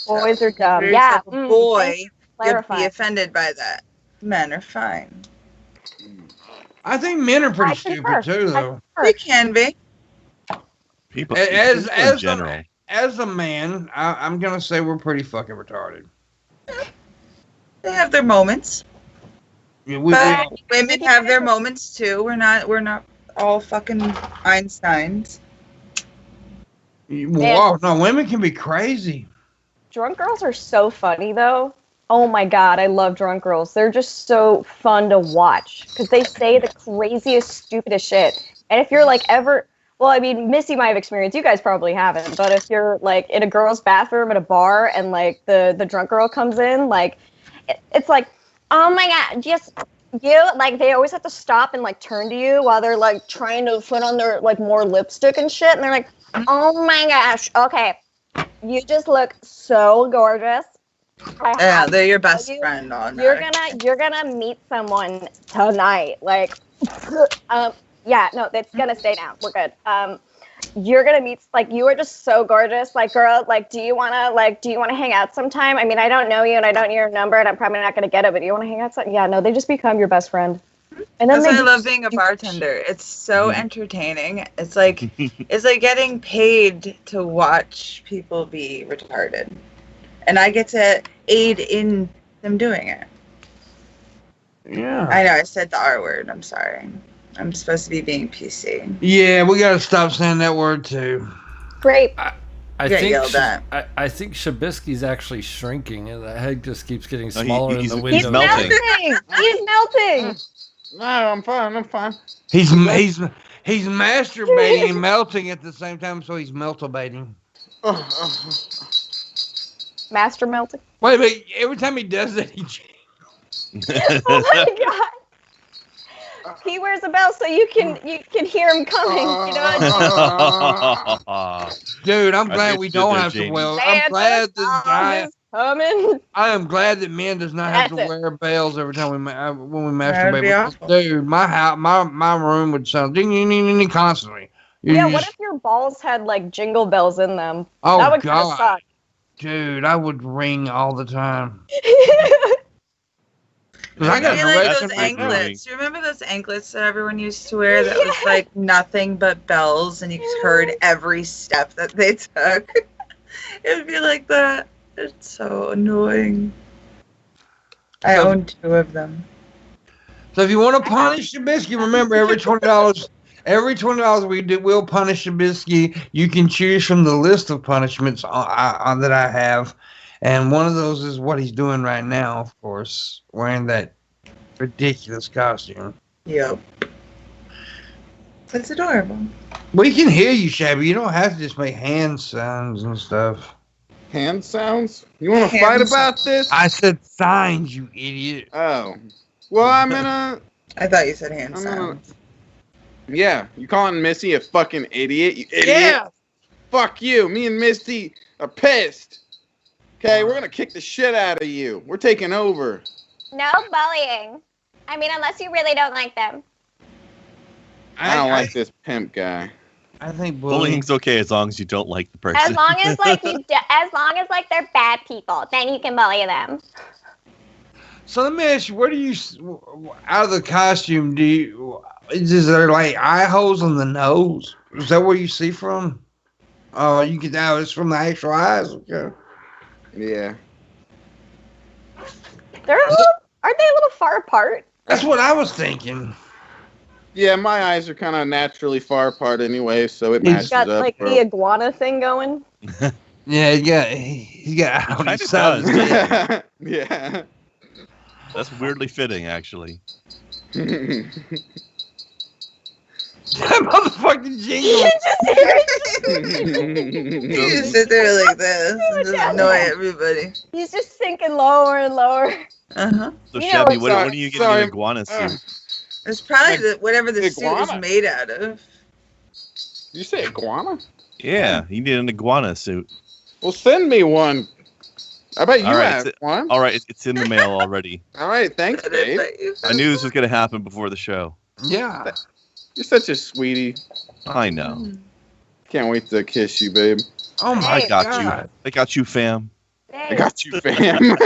Boys are dumb. Yeah. A boy, you'd be offended by that. Men are fine. I think men are pretty stupid too, though. They can be. People, as in general. As a man, I'm gonna say we're pretty fucking retarded. They have their moments. Yeah, but women have their moments too. We're not all fucking Einsteins. Wow, no, women can be crazy. Drunk girls are so funny though. Oh my god, I love drunk girls. They're just so fun to watch because they say the craziest, stupidest shit. And if you're like ever, well, I mean, Missy might have experienced. You guys probably haven't. But if you're like in a girl's bathroom at a bar and like the drunk girl comes in, like it's like, oh my god, just you. Like they always have to stop and like turn to you while they're like trying to put on their like more lipstick and shit. And they're like, oh my gosh, okay, you just look so gorgeous. Yeah, they're your best friend on there. You're gonna meet someone tonight. Like, yeah, no, that's gonna stay down. We're good. You're gonna meet, like, you are just so gorgeous. Like, girl, like, do you wanna hang out sometime? I mean, I don't know you and I don't know your number and I'm probably not gonna get it, but do you wanna hang out sometime? Yeah, no, they just become your best friend. And then that's why I love being a bartender. It's so entertaining. It's like getting paid to watch people be retarded. And I get to aid in them doing it. Yeah. I know, I said the R word. I'm sorry. I'm supposed to be being PC. Yeah, we got to stop saying that word too. Great. I think Shabisky's actually shrinking, and the head just keeps getting smaller in the window. He's melting. He's melting. No, I'm fine. He's masturbating and melting at the same time, so he's meltabating. Master melting. Wait a minute. Every time he does that, he oh my god. He wears a bell so you can hear him coming. You know? Dude, I'm glad we don't have to wear. I'm glad this guy. Coming. I am glad that men does not have to wear bells every time when we masturbate. Awesome. Dude, my room would sound ding ding ding ding constantly. What if your balls had like jingle bells in them? Oh that would god. suck. Dude, I would ring all the time. I got like those anklets. Do you remember those anklets that everyone used to wear that was like nothing but bells and you heard every step that they took? It would be like that. It's so annoying. I own 2 of them. So if you want to punish Shabisky, remember every $20 we do, we'll punish Shabisky. You can choose from the list of punishments that I have. And one of those is what he's doing right now, of course, wearing that ridiculous costume. Yep. It's adorable. We can hear you, Shabby. You don't have to just make hand sounds and stuff. Hand sounds? You want to fight about this? I said signs, you idiot. Oh. Well, I'm in a... I thought you said hand sounds. Yeah. You calling Missy a fucking idiot? You idiot? Yeah. Fuck you. Me and Misty are pissed. Okay, we're going to kick the shit out of you. We're taking over. No bullying. I mean, unless you really don't like them. I don't like this pimp guy. I think bullying's okay as long as you don't like the person. As long as like they're bad people, then you can bully them. So let me ask you, where do you, out of the costume, is there like eye holes in the nose? Is that where you see from? Oh, you can now it's from the actual eyes. Okay. Yeah. Aren't they a little far apart? That's what I was thinking. Yeah, my eyes are kind of naturally far apart anyway, so it matches up. He's got like the iguana thing going. Yeah, he got out of does. Yeah. That's weirdly fitting, actually. That motherfucking jingle. You just sit there like this and just annoy everybody. He's just sinking lower and lower. Uh-huh. So, Shabby, what are you getting an iguana suit? It's probably whatever the suit is made out of. Did you say iguana? Yeah, you need an iguana suit. Well, send me one. I bet you have one. All right, it's in the mail already. All right, thanks, babe. I knew this was going to happen before the show. Yeah. You're such a sweetie. I know. Can't wait to kiss you, babe. Oh my God. I got you, fam. I got you, fam.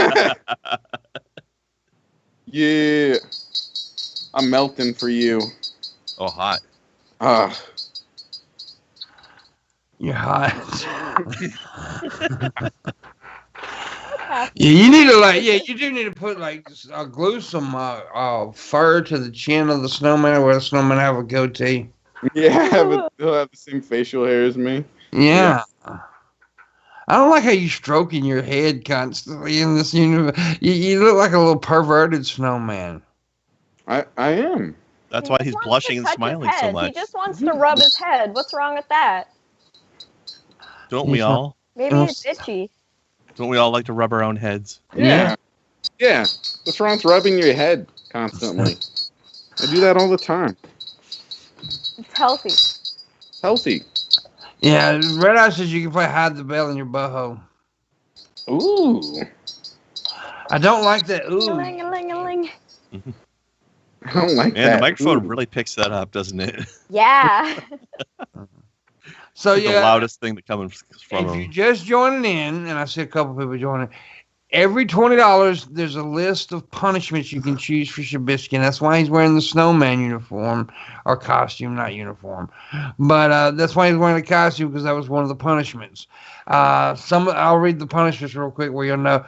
Yeah. I'm melting for you. Oh, hot. You're hot. Yeah, you need to you do need to put glue some fur to the chin of the snowman where the snowman have a goatee. Yeah, he'll have the same facial hair as me. Yeah. I don't like how you stroking your head constantly in this universe. You look like a little perverted snowman. I am. That's why he's blushing and smiling so much. He just wants to rub his head. What's wrong with that? Don't we all? Maybe it's itchy. Don't we all like to rub our own heads? Yeah. Yeah. What's wrong with rubbing your head constantly? I do that all the time. It's healthy. Healthy. Yeah, Red Eye says you can play hide the bell in your butthole. Ooh. I don't like that. Ooh. Ling-a-ling-a-ling. I don't like that. And the microphone really picks that up, doesn't it? Yeah. So the loudest thing that comes from if you're just joining in, and I see a couple people joining, every $20 there's a list of punishments you can choose for Shabisky, and that's why he's wearing the snowman uniform or costume, not uniform. But that's why he's wearing the costume, because that was one of the punishments. I'll read the punishments real quick where you'll know.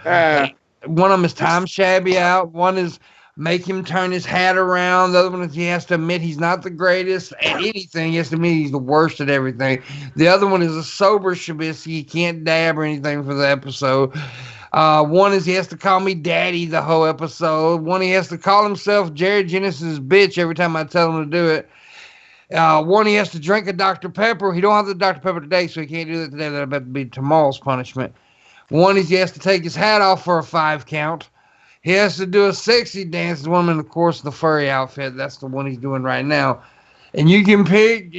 One of them is time Shabby out. One is make him turn his hat around. The other one is he has to admit he's not the greatest at anything. He has to admit he's the worst at everything. The other one is a sober Shabisky. He can't dab or anything for the episode. One is he has to call me daddy the whole episode. One, he has to call himself Jared Genesis' bitch every time I tell him to do it. One, he has to drink a Dr. Pepper. He don't have the Dr. Pepper today, so he can't do that today. That'll have to be tomorrow's punishment. One is he has to take his hat off for a 5 count. He has to do a sexy dance. The woman, of course, the furry outfit. That's the one he's doing right now. And you can pick,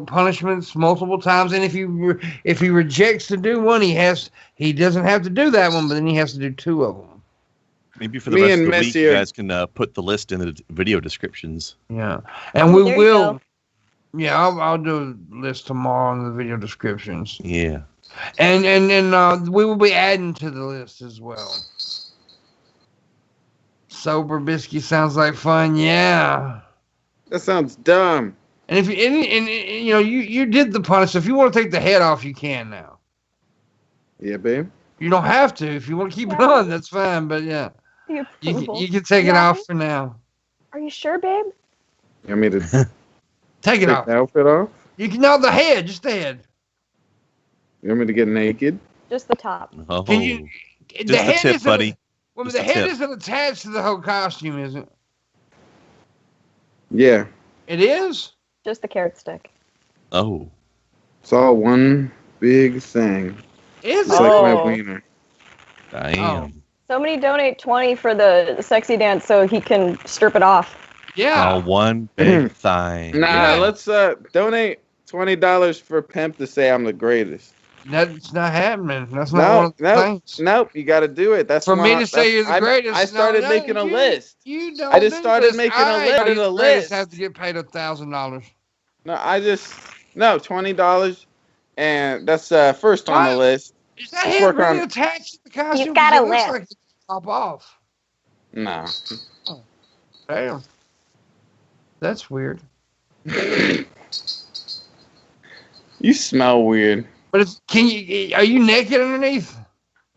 punishments multiple times. And if he rejects to do one, he doesn't have to do that one, but then he has to do 2 of them. Maybe for the rest of the week, you guys can put the list in the video descriptions. Yeah, and we will. Yeah, I'll do a list tomorrow in the video descriptions. Yeah, and we will be adding to the list as well. Sober Biscuit sounds like fun. Yeah. That sounds dumb. And if you did the punch. So if you want to take the head off, you can now. Yeah, babe. You don't have to. If you want to keep it on, that's fine. But yeah, you can take it off for now. Are you sure, babe? You want me to take it off? The outfit off? You can the head, just the head. You want me to get naked? Just the top. Oh, can you? Just the tip, buddy. Well, the head isn't attached to the whole costume, is it? Yeah. It is? Just the carrot stick. Oh. It's all one big thing. Is it's it? Like my wiener. Damn. Oh. Somebody donate 20 for the sexy dance so he can strip it off. Yeah. All one big thing. Nah, let's donate $20 for Pimp to say I'm the greatest. That's not happening. That's not one of the things. Nope, you got to do it. That's for me to say you're the greatest. I started making a list. You don't. I just started making a list. Have to get paid $1,000. No, $20, and that's first on the list. Is that head really attached to the costume? You've got a list. Looks like it's pop off. No. Oh, damn. That's weird. You smell weird. But are you naked underneath?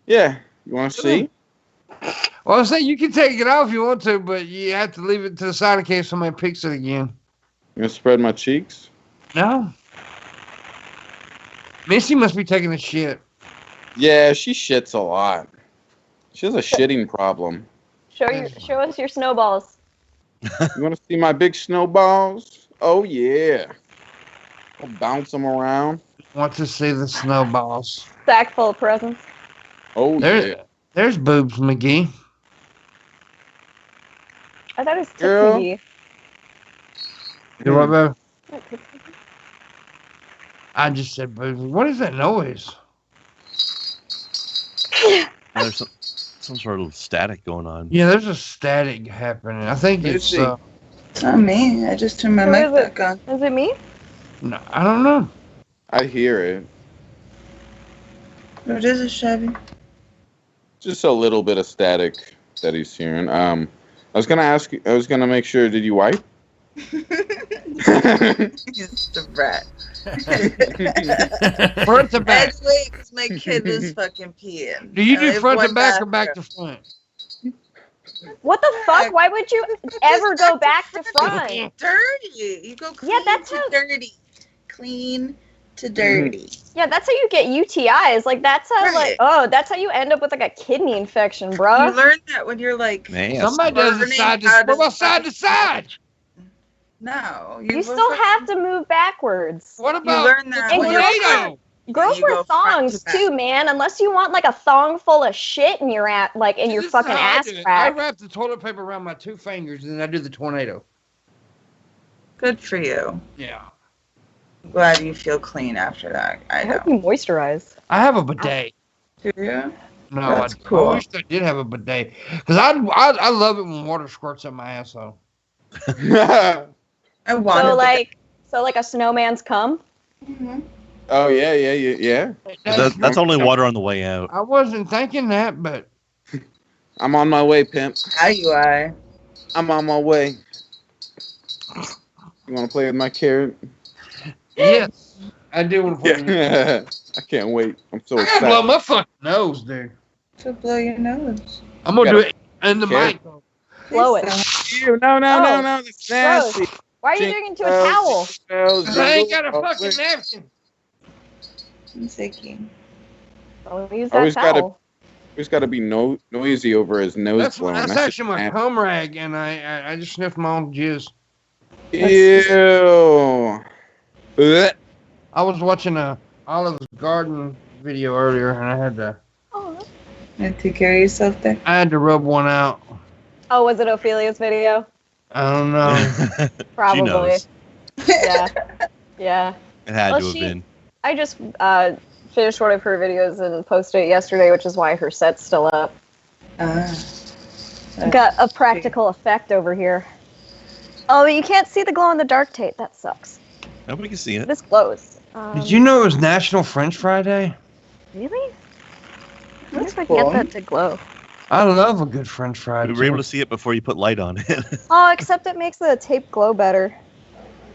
Yeah. You want to see? Well, I'm saying you can take it off if you want to, but you have to leave it to the side in case somebody picks it again. You gonna spread my cheeks? No. Missy must be taking a shit. Yeah, she shits a lot. She has a shitting problem. Show us your snowballs. You want to see my big snowballs? Oh yeah. I'll bounce them around. Want to see the snowballs? Sack full of presents. Oh yeah. There's boobs, McGee. I thought it was Girl. Tiffany. You what, babe? I just said boobs. What is that noise? There's some sort of static going on. Yeah, there's a static happening. I think it's. It's not me. I just turned my mic back on. Is it me? No, I don't know. I hear it. What is it, Shabby? Just a little bit of static that he's hearing. I was gonna ask you. I was gonna make sure. Did you wipe? He's the rat. Front to back. Actually, because my kid was fucking peeing. Do you do front to back or back to front? What the fuck? Why would you ever go back to front? Dirty. You go clean to dirty. Clean to dirty. Yeah, that's how you get UTIs. Like that's how that's how you end up with like a kidney infection, bro. You learn that when you're like somebody does it side to side. No, you still have to move backwards. What about you learn that and girls wear thongs too, man. Unless you want like a thong full of shit in your your fucking ass crack. I wrap the toilet paper around my 2 fingers and then I do the tornado. Good for you. Yeah. Glad you feel clean after that. I hope you moisturize. I have a bidet. Do you? No, That's cool. I wish I did have a bidet because I love it when water squirts up my asshole. I want so like a snowman's cum. Mm-hmm. Oh yeah. That's only water on the way out. I wasn't thinking that, but I'm on my way, pimp. How you are? I'm on my way. You want to play with my carrot? Yes, I do want to play. Yeah. I can't wait. I'm so excited. I gotta blow my fucking nose, dude. To blow your nose. I'm gonna do it in the mic. Blow it. Ew, no, that's nasty. Why are you doing it into a towel? I ain't got a fucking napkin. I'm thinking. Don't use that towel. Always got to be noisy over his nose blowing. That's actually my cum rag, and I just sniffed my own jizz. Ew. I was watching a Olive's Garden video earlier, and I had to. Oh. You had to take care of yourself there. I had to rub one out. Oh, was it Ophelia's video? I don't know. Probably. Yeah. It had to have been. I just finished one of her videos and posted it yesterday, which is why her set's still up. Got a practical effect over here. Oh, you can't see the glow-in-the-dark tape. That sucks. Nobody can see it. This glows. Did you know it was National French Fry Day? Really? That's I cool. get that to glow. I love a good French fry. We were able to see it before you put light on it. Oh, except it makes the tape glow better.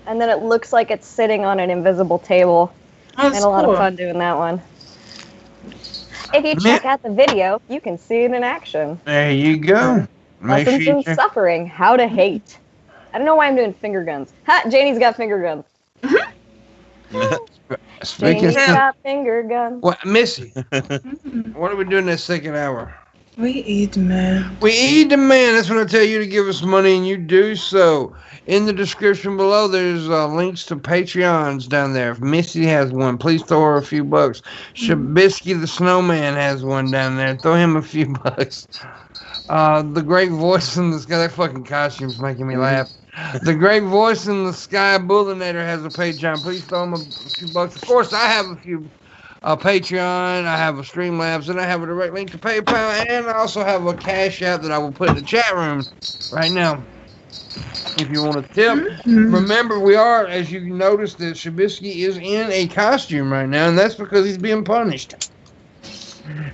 And then it looks like it's sitting on an invisible table. I had a lot of fun doing that one. If you check out the video, you can see it in action. There you go. Lessons in Suffering, How to Hate. I don't know why I'm doing finger guns. Ha! Janie's got finger guns. Janie's got finger guns. What, Missy? What are we doing this second hour? We eat demand. We eat demand. That's when I tell you to give us money, and you do so. In the description below, there's links to Patreons down there. If Missy has one, please throw her a few bucks. Shabisky the Snowman has one down there. Throw him a few bucks. The Great Voice in the Sky. That fucking costume's making me laugh. The Great Voice in the Sky Booleanenator has a Patreon. Please throw him a few bucks. Of course, I have a few Patreon, I have a Streamlabs, and I have a direct link to PayPal, and I also have a Cash App that I will put in the chat room right now. If you want to tip, remember we are, as you noticed, that Shabisky is in a costume right now, and that's because he's being punished.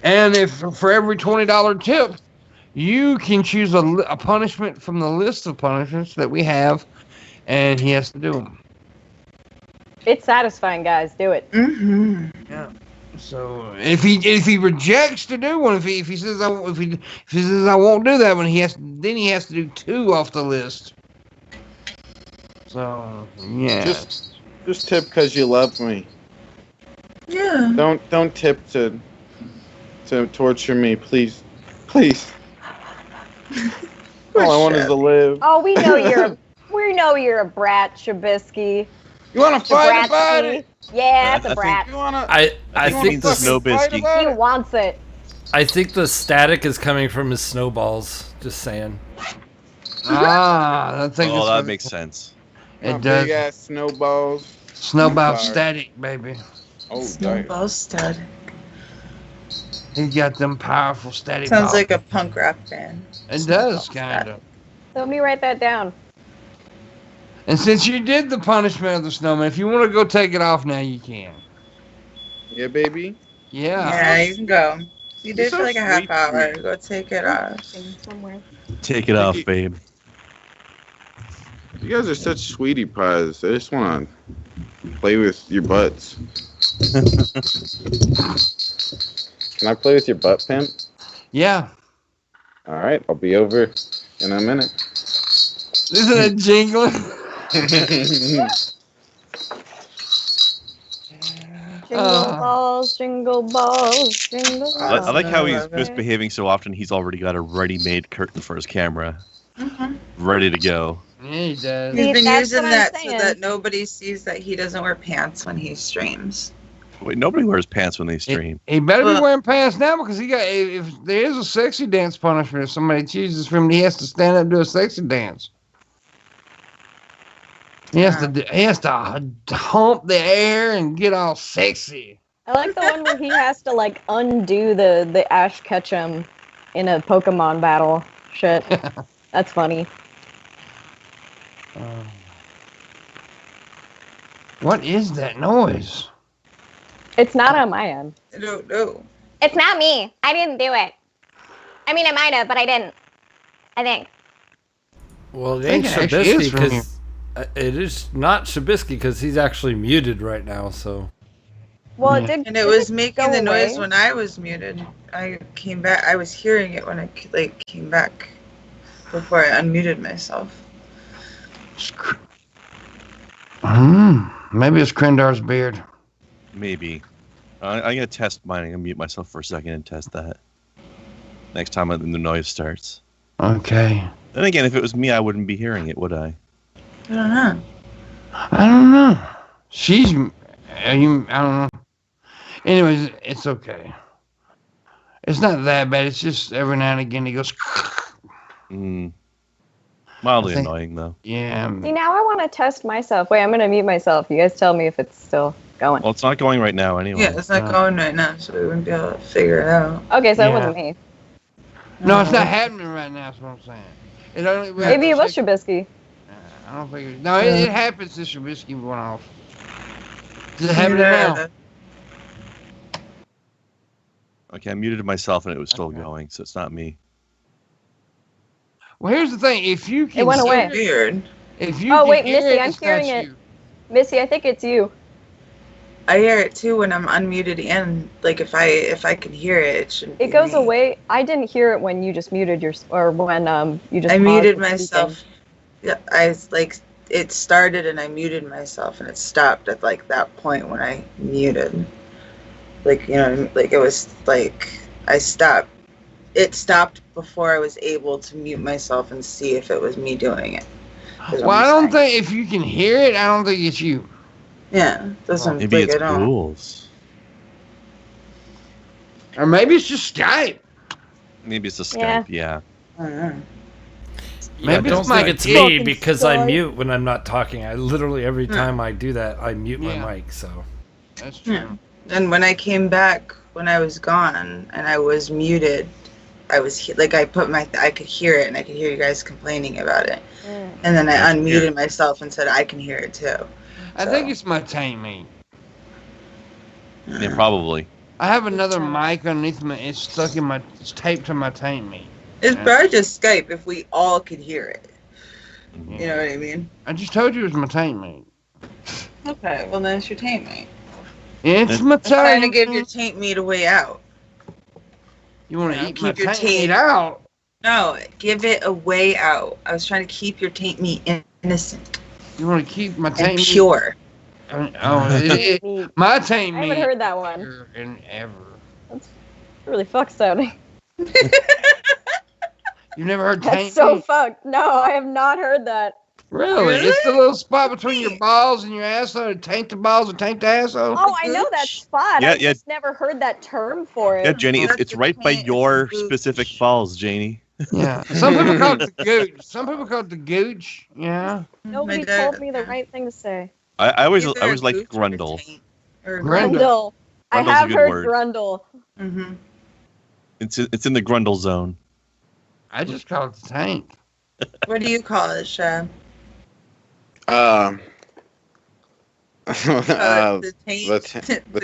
And if for every $20 tip, you can choose a punishment from the list of punishments that we have, and he has to do them. It's satisfying, guys. Do it. Yeah. So if he rejects to do one, if he says I won't do that one, he has to do 2 off the list. So yeah. Just tip because you love me. Yeah. Don't tip to torture me, please. All I want is to live. Oh, we know We know you're a brat, Shabisky. You want to fight about it? Yeah, it's a brat. I think the Snowbisky. He wants it. I think the static is coming from his snowballs. Just saying. I think that makes sense. It does. Big ass snowballs. Snowball static, baby. Oh, Snowball stud. He got them powerful static. Sounds balls. like a punk rock band. It does, kind of. Let me write that down. And since you did the punishment of the snowman, if you want to go take it off now, you can. Yeah, baby. Yeah. Yeah, you can go. You did You're for like a half sweet. hour. Go take it off. Somewhere. Take it off, babe. You guys are such sweetie pies. I just want to play with your butts. Can I play with your butt, Pimp? Yeah. All right, I'll be over in a minute. Isn't it jingling? Jingle balls, jingle balls. I like how he's misbehaving so often. He's already got a ready-made curtain for his camera, ready to go. Yeah, he does. He's been That's using what I'm that so saying. that nobody sees that he doesn't wear pants when he streams. Wait, nobody wears pants when they stream. He better be wearing pants now because he got. If there is a sexy dance punishment, if somebody chooses for him, he has to stand up and do a sexy dance. He has to hump the air and get all sexy. I like the one where he has to like undo the Ash Ketchum in a Pokemon battle. Shit, that's funny. What is that noise? It's not on my end. I don't know. It's not me. I didn't do it. I mean, I might have, but I didn't. I think. Well, it I ain't think it actually is Shabisky from because it is not Shabisky because he's actually muted right now. So. Well, Yeah. it did. And it was making go the noise away? when I was muted. I came back. I was hearing it when I came back before I unmuted myself. Maybe it's Krendar's beard. Maybe. I'm going to test mine. I'm going to mute myself for a second and test that. Next time the noise starts. Okay. Then again, if it was me, I wouldn't be hearing it, would I? I don't know. I don't know. I don't know. Anyways, it's okay. It's not that bad. It's just every now and again he goes. Mildly I think- annoying, though. Yeah. See, now I want to test myself. Wait, I'm gonna mute myself. You guys tell me if it's still going. Well, it's not going right now anyway. Yeah, it's not going right now, so we wouldn't be able to figure it out. Okay, so Yeah. it wasn't me. No, it's not happening right now. That's what I'm saying. It only, Maybe it was Shabisky. I don't think. No, it happens. This Shabisky went off. Does it happen now? Okay, I muted myself and it was still going, so it's not me. Well, here's the thing. If you can, It went away. Weird. If you Oh, can wait, hear Missy, it, I'm it's not hearing it. you. Missy, I think it's you. I hear it too when I'm unmuted, and like if I can hear it, it shouldn't. It be goes me. away. I didn't hear it when you just muted or when you just. I paused muted the speaking. myself. Yeah, it started and I muted myself, and it stopped at like that point when I muted. Like like it was like I stopped. It stopped before I was able to mute myself and see if it was me doing it. Well, I don't think if you can hear it, I don't think it's you. Yeah, doesn't Maybe like it's I don't. rules. Or maybe it's just Skype. Maybe it's a Yeah. Skype, yeah. I don't know. I Maybe don't it's my think it's me fucking because I Skype. mute when I'm not talking. I literally every time I do that, I mute Yeah. my mic. So. That's true. Yeah. And when I came back, when I was gone and I was muted, I was I could hear it and I could hear you guys complaining about it. And then I unmuted myself and said I can hear it too. I think it's my tank mate. Yeah, probably. I have another mic underneath my. It's stuck in my. It's taped to my tank mate. It's probably just Skype if we all could hear it. Mm-hmm. You know what I mean? I just told you it was my tank mate. Okay, well then it's your taint mate. It's my I'm trying to tank. give your taint meat a way out. You want to eat keep my your tank taint- meat out? No, give it a way out. I was trying to keep your taint meat innocent You want to keep my and tank meat? pure. My tank I meat. haven't heard that one. Pure and ever. That's really fucked sounding. You never heard tank That's so meat? fucked. No, I have not heard that. Really? It's the little spot between your balls and your asshole. Tank the balls and tank the asshole. Oh, I know that spot. I just never heard that term for it. Yeah, Jenny, it's right by your specific balls, Janie. Yeah. Some people call it the gooch. Some people call it the gooch. Yeah. Nobody told me the right thing to say. I always like grundle. Grundle. I have heard grundle. Mm-hmm. It's in the grundle zone. I just call it the tank. What do you call it, Shab? The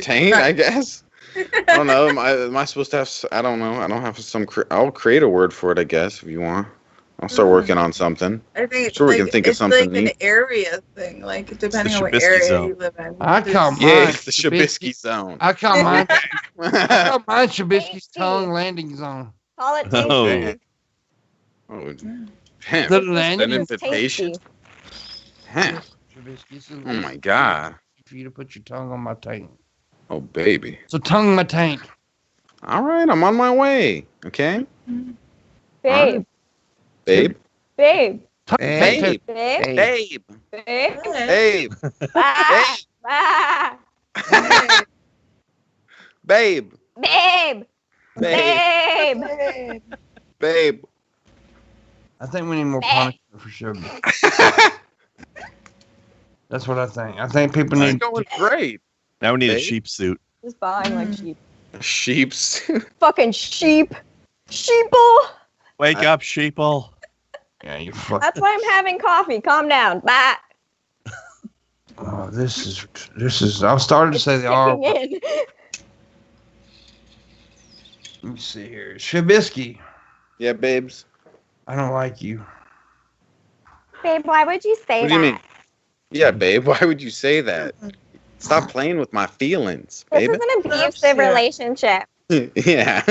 taint, I guess. I don't know. Am I supposed to have? I don't know. I don't have some. I'll create a word for it, I guess, if you want. I'll start working on something. I think sure we can think of something. It's like an area thing, like depending on what area you live in. I call mine. Yeah, it's the Shabisky zone. I call mine. Shabisky's tongue landing zone. Call it tasty. Oh, damn. The landing invitation. Huh. Oh my God. For you to put your tongue on my tank. Oh baby. So tongue my tank. All right, I'm on my way. Okay. Babe. Babe. Babe. Babe. Babe. Babe. Babe. Babe. Babe. Babe. Babe. Babe. I think we need more punishment for sure. That's what I think. I think people need. Going great. Now we need a sheep suit. Just buying like sheep. A sheep suit. Fucking sheep. Sheeple. Wake up, sheeple. Yeah, you fuck. That's why I'm having coffee. Calm down. Bye. Oh, this is. I started to say the R. In. Let me see here. Shabisky. Yeah, babes. I don't like you. Babe, why would you say that? What do you mean? Yeah, babe. Why would you say that? Stop playing with my feelings, babe. This is an abusive relationship. Yeah.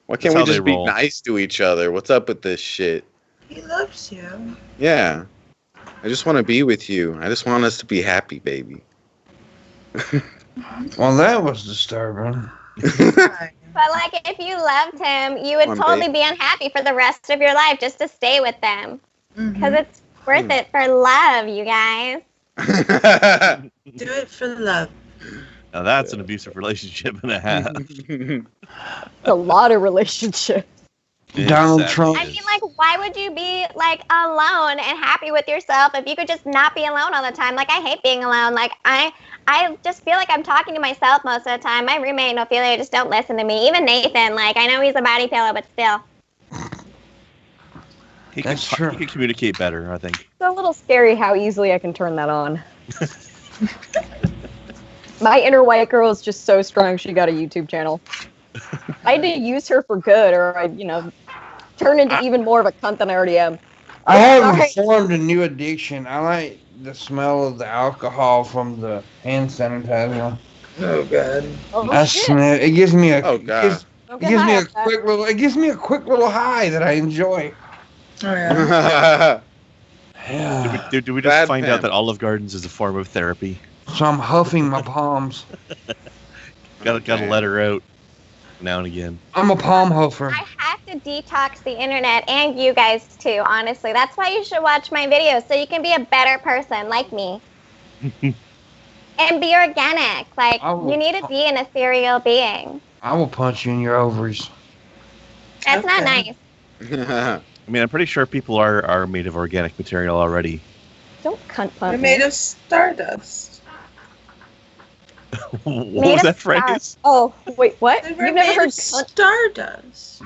Why can't we just be nice to each other? What's up with this shit? He loves you. Yeah. I just want to be with you. I just want us to be happy, baby. Well, that was disturbing. But like, if you loved him, you would totally be unhappy for the rest of your life just to stay with them. Because it's worth it for love, you guys. Do it for love. Now that's an abusive relationship and a half. A lot of relationships. Donald Trump. I mean, like, why would you be, like, alone and happy with yourself if you could just not be alone all the time? Like, I hate being alone. Like, I just feel like I'm talking to myself most of the time. My roommate and Ophelia just don't listen to me. Even Nathan, like, I know he's a body pillow, but still. He can communicate better, I think. It's a little scary how easily I can turn that on. My inner white girl is just so strong, she got a YouTube channel. I had to use her for good, or I'd, turn into even more of a cunt than I already am. I have formed a new addiction. I like the smell of the alcohol from the hand sanitizer. Oh god. I smell. It gives me a. Oh god. It gives me a quick little high that I enjoy. Oh yeah. Yeah. Did we just find out that Olive Gardens is a form of therapy? So I'm huffing my palms. Gotta let her out now and again. I'm a palm huffer. I have to detox the internet and you guys too, honestly. That's why you should watch my videos, so you can be a better person like me. And be organic. Like, you need to be an ethereal being. I will punch you in your ovaries. That's not nice. I mean, I'm pretty sure people are made of organic material already. Don't cunt punch. They're made of stardust. What was that phrase? Oh, wait, what? You've never heard stardust?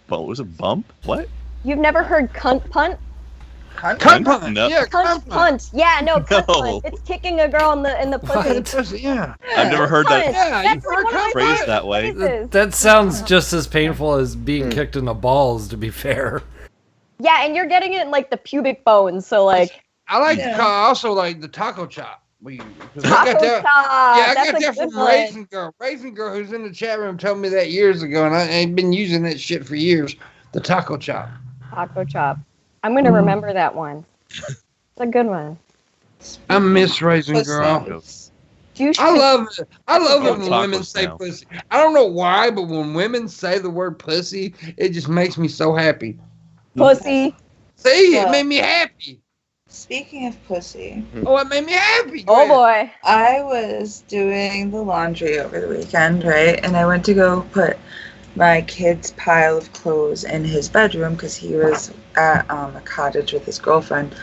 What was a bump? What? You've never heard cunt punt? Cunt punt? No. Yeah, cunt punt. Yeah, no, cunt punt. It's kicking a girl in the pussy. Yeah. I've never heard that That's like one of my phrased that way. That sounds just as painful as being kicked in the balls, to be fair. Yeah, and you're getting it in, like, the pubic bone, so, like... I like also like the taco chop. Taco chop. I got That's that from Raisin Girl. Raisin Girl, who's in the chat room, told me that years ago, and I ain't been using that shit for years. The taco chop. Taco chop. I'm gonna remember that one. It's a good one. I miss Raisin Girl. I love it. I love it when women say pussy. I don't know why, but when women say the word pussy, it just makes me so happy. Pussy. See, it made me happy. Speaking of pussy. Oh, it made me happy. Oh boy. I was doing the laundry over the weekend, right? And I went to go put my kid's pile of clothes in his bedroom because he was at a cottage with his girlfriend.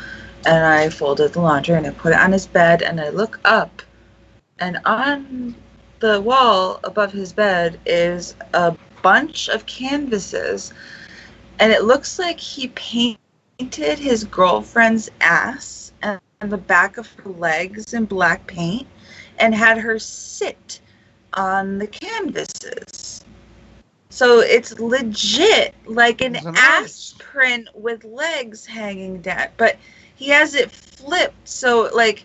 And I folded the laundry and I put it on his bed and I look up and on the wall above his bed is a bunch of canvases. And it looks like he painted his girlfriend's ass and the back of her legs in black paint and had her sit on the canvases. So it's legit like an ass print with legs hanging down, but he has it flipped, so like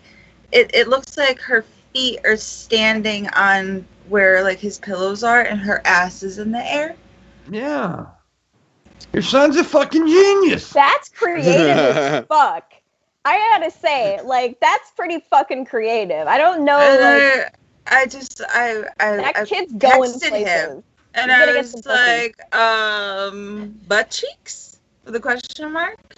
it looks like her feet are standing on where like his pillows are and her ass is in the air. Yeah. Your son's a fucking genius. That's creative as fuck. I gotta say, like, that's pretty fucking creative. I don't know, like... That kid's going texted places. him. And I was like, butt cheeks? With a question mark?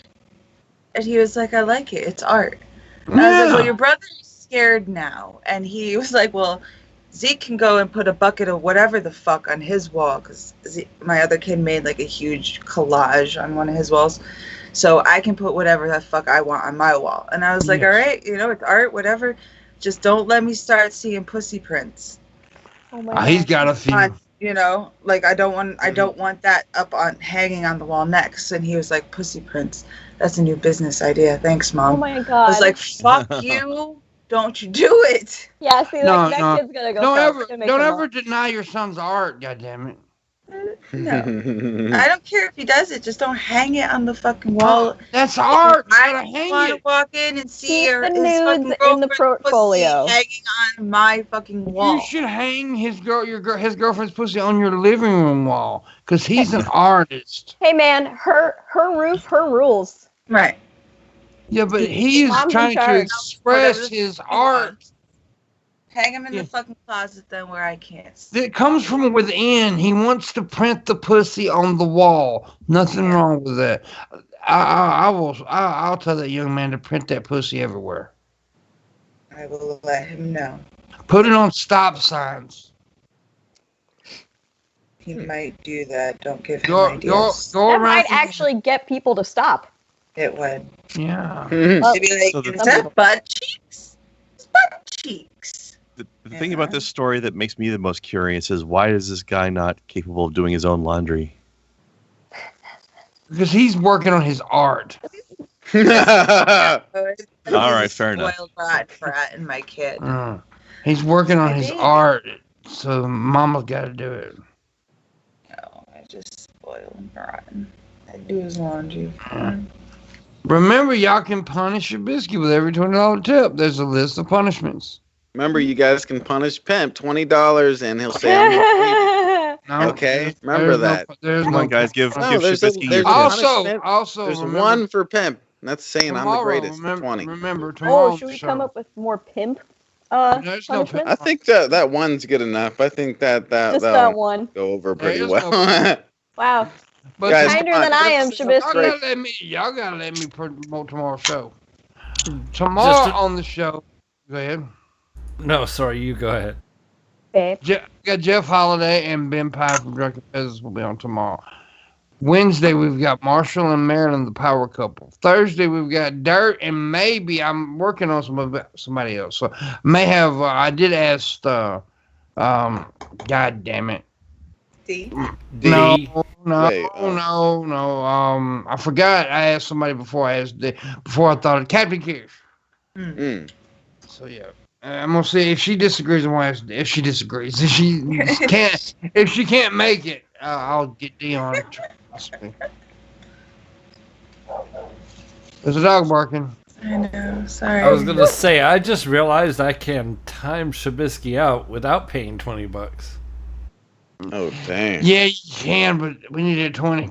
And he was like, I like it. It's art. And I was like, well, your brother is scared now. And he was like, well, Zeke can go and put a bucket of whatever the fuck on his wall because my other kid made like a huge collage on one of his walls. So I can put whatever the fuck I want on my wall. And I was like, all right, you know, it's art, whatever. Just don't let me start seeing pussy prints. Oh my God. He's got a few. You know, like I don't want that up on hanging on the wall next. And he was like, pussy prints. That's a new business idea. Thanks, Mom. Oh my God. I was like, fuck you. Don't you do it. Yeah, see, like, that kid's gonna go. Don't ever deny your son's art, goddammit. No. I don't care if he does it. Just don't hang it on the fucking wall. That's art. I want to walk in and see the nudes in the portfolio hanging on my fucking wall. You should hang his girlfriend's pussy on your living room wall because he's an artist. Hey man, her roof, her rules. Right. Yeah, but he's trying to express his art. Hang him in the fucking closet then where I can't see. It comes from within. He wants to print the pussy on the wall. Nothing wrong with that. I'll tell that young man to print that pussy everywhere. I will let him know. Put it on stop signs. He might do that. Don't give him ideas. That might actually get people to stop. It would. Yeah. To be like, is that butt cheeks? It's butt cheeks. The thing about this story that makes me the most curious is why is this guy not capable of doing his own laundry? Because he's working on his art. All right, fair enough. Spoiled brat and my kid. He's working on his art, so Mama's got to do it. No, I just spoil and rotten. I do his laundry. Remember, y'all can punish Shabisky with every $20 tip. There's a list of punishments. Remember, you guys can punish Pimp $20 and he'll say, I'm okay, remember that. Come on, guys, give Shabisky your Also, there's one for Pimp. That's saying I'm the greatest. Remember, 20. Remember tomorrow. Oh, should we come up with more pimp? There's no pimp. I think that one's good enough. I think that one go over pretty well. Wow. But guys, kinder than I am, Shabisky. Y'all gotta let me promote tomorrow's show. Tomorrow on the show. Go ahead. No, sorry, you go ahead. Got Jeff Holiday and Ben Pye from Drunken Peasants will be on tomorrow. Wednesday, we've got Marshall and Marilyn, the power couple. Thursday, we've got Dirt, and maybe I'm working on somebody else. So may have, I did ask, God damn it. D? No. I forgot I asked somebody before I thought of Captain Kirsch. So yeah. I'm gonna see if she disagrees. If she disagrees, if she can't make it, I'll get D on it. There's a dog barking. I know. Sorry. I was gonna say I just realized I can time Shabisky out without paying $20. Oh dang. Yeah, you can, but we need a 20.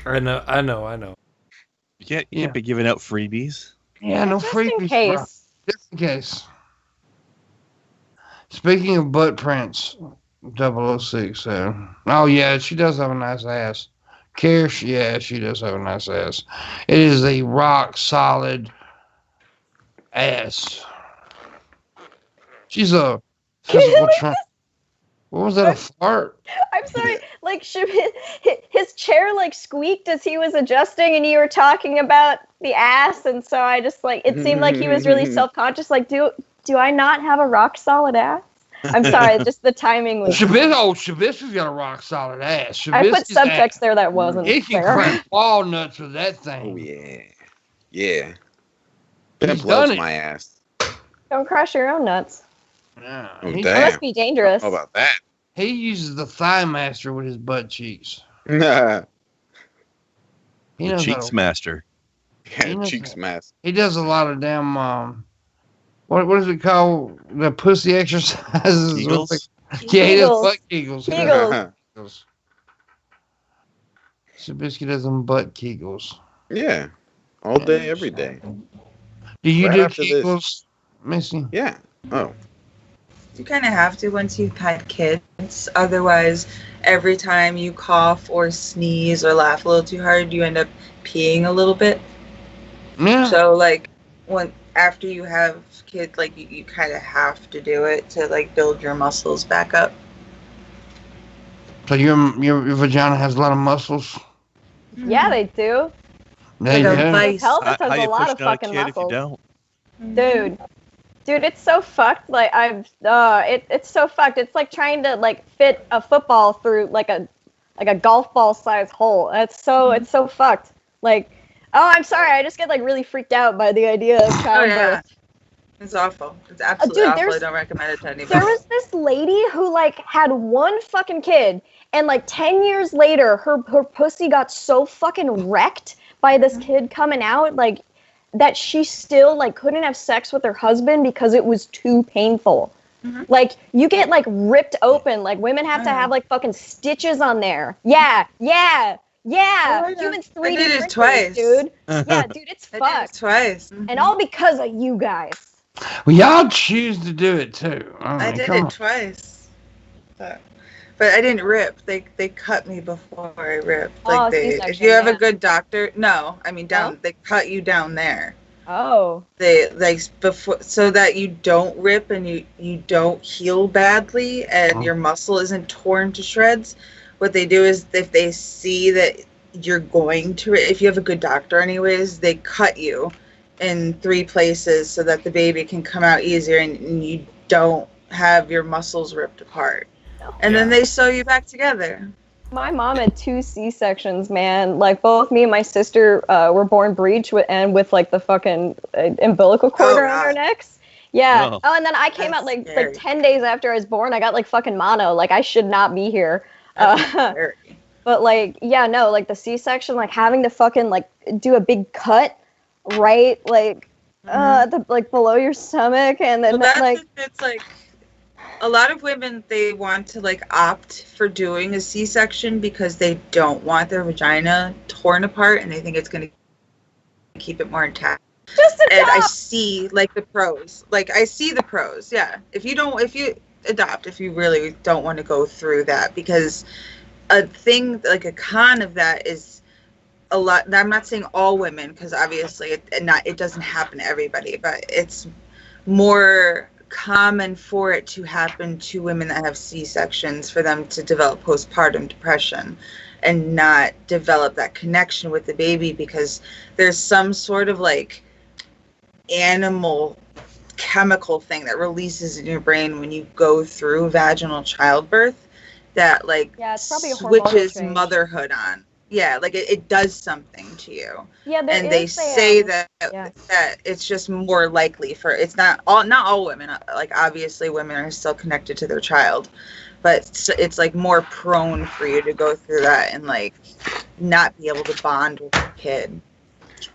I know. You can't be giving out freebies. Yeah, no just freebies. In case. Just in case. Speaking of butt prints, 006. Oh yeah, she does have a nice ass. She does have a nice ass. It is a rock solid ass. She's a physical trump. What was that, a fart? I'm sorry, like his chair like squeaked as he was adjusting, and you were talking about the ass, and so I just like it seemed like he was really self-conscious. Like, do I not have a rock solid ass? I'm sorry, just the timing was. Shabisky's got a rock solid ass. I put subtext there that wasn't. He can crack walnuts with that thing. Oh yeah. Pimp loves my ass. Don't crush your own nuts. Yeah, damn. That must be dangerous. How about that? He uses the Thigh Master with his butt cheeks. The Cheeks Master. Yeah, Cheeks Master. He does a lot of damn. What is it called? The pussy exercises. Kegels? Yeah, he does butt kegels. Kegels. Shabisky does them butt kegels. Yeah, all day, every day. Do you do kegels, Missy? Yeah. Oh. You kind of have to once you've had kids. Otherwise, every time you cough or sneeze or laugh a little too hard, you end up peeing a little bit. Yeah. So, like, after you have kids, like, you kind of have to do it to, like, build your muscles back up. So your vagina has a lot of muscles? Yeah, they do. They do. Pelvis has a lot of fucking muscles. Dude, it's so fucked. Like it's so fucked. It's like trying to like fit a football through like a golf ball size hole. It's so fucked. Like, oh, I'm sorry. I just get like really freaked out by the idea of childbirth. Yeah. It's awful. It's absolutely awful. I don't recommend it to anybody. There was this lady who like had one fucking kid, and like 10 years later, her pussy got so fucking wrecked by this kid coming out, like, that she still like couldn't have sex with her husband because it was too painful. Like, you get like ripped open. Like, women have to have like fucking stitches on there. Yeah. Humans 3D I did it printers, twice, dude. Yeah, dude, it's fucked. I did it twice, and all because of you guys. Well, y'all choose to do it too. I did it twice, but I didn't rip. They cut me before I ripped. Like if you have a good doctor, they cut you down there. Oh. They before so that you don't rip and you don't heal badly and your muscle isn't torn to shreds. What they do is if they see that you're going to, if you have a good doctor, anyways, they cut you in 3 places so that the baby can come out easier and you don't have your muscles ripped apart. And then they sew you back together. My mom had 2 C-sections, man. Like, both me and my sister were born breech and with like the fucking umbilical cord around our necks. Yeah. Oh, and then I came out like 10 days after I was born. I got like fucking mono. Like, I should not be here. But like, yeah, no, like the C-section, like having to fucking like do a big cut, right? Like, like below your stomach, and then it's like a lot of women, they want to like opt for doing a C-section because they don't want their vagina torn apart and they think it's going to keep it more intact. And I see like the pros. Like, I see the pros. Yeah. If you adopt, if you really don't want to go through that, because a thing, like a con of that is a lot. I'm not saying all women, because obviously it doesn't happen to everybody, but it's more common for it to happen to women that have C-sections, for them to develop postpartum depression and not develop that connection with the baby, because there's some sort of like animal chemical thing that releases in your brain when you go through vaginal childbirth that like switches motherhood on. Yeah, like it does something to you. Yeah, and they say that it's just more likely for, it's not all women, like obviously women are still connected to their child, but it's like more prone for you to go through that and like not be able to bond with your kid.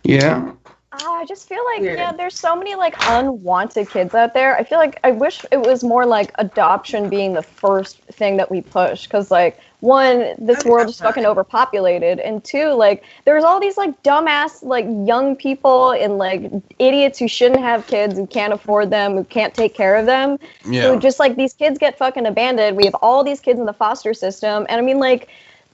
Yeah. I just feel like, there's so many like unwanted kids out there. I feel like I wish it was more like adoption being the first thing that we push. Because like, 1, this world is fucking overpopulated. And 2, like, there's all these like dumbass like young people and like idiots who shouldn't have kids, who can't afford them, who can't take care of them. Yeah. So just like these kids get fucking abandoned. We have all these kids in the foster system. And I mean, like,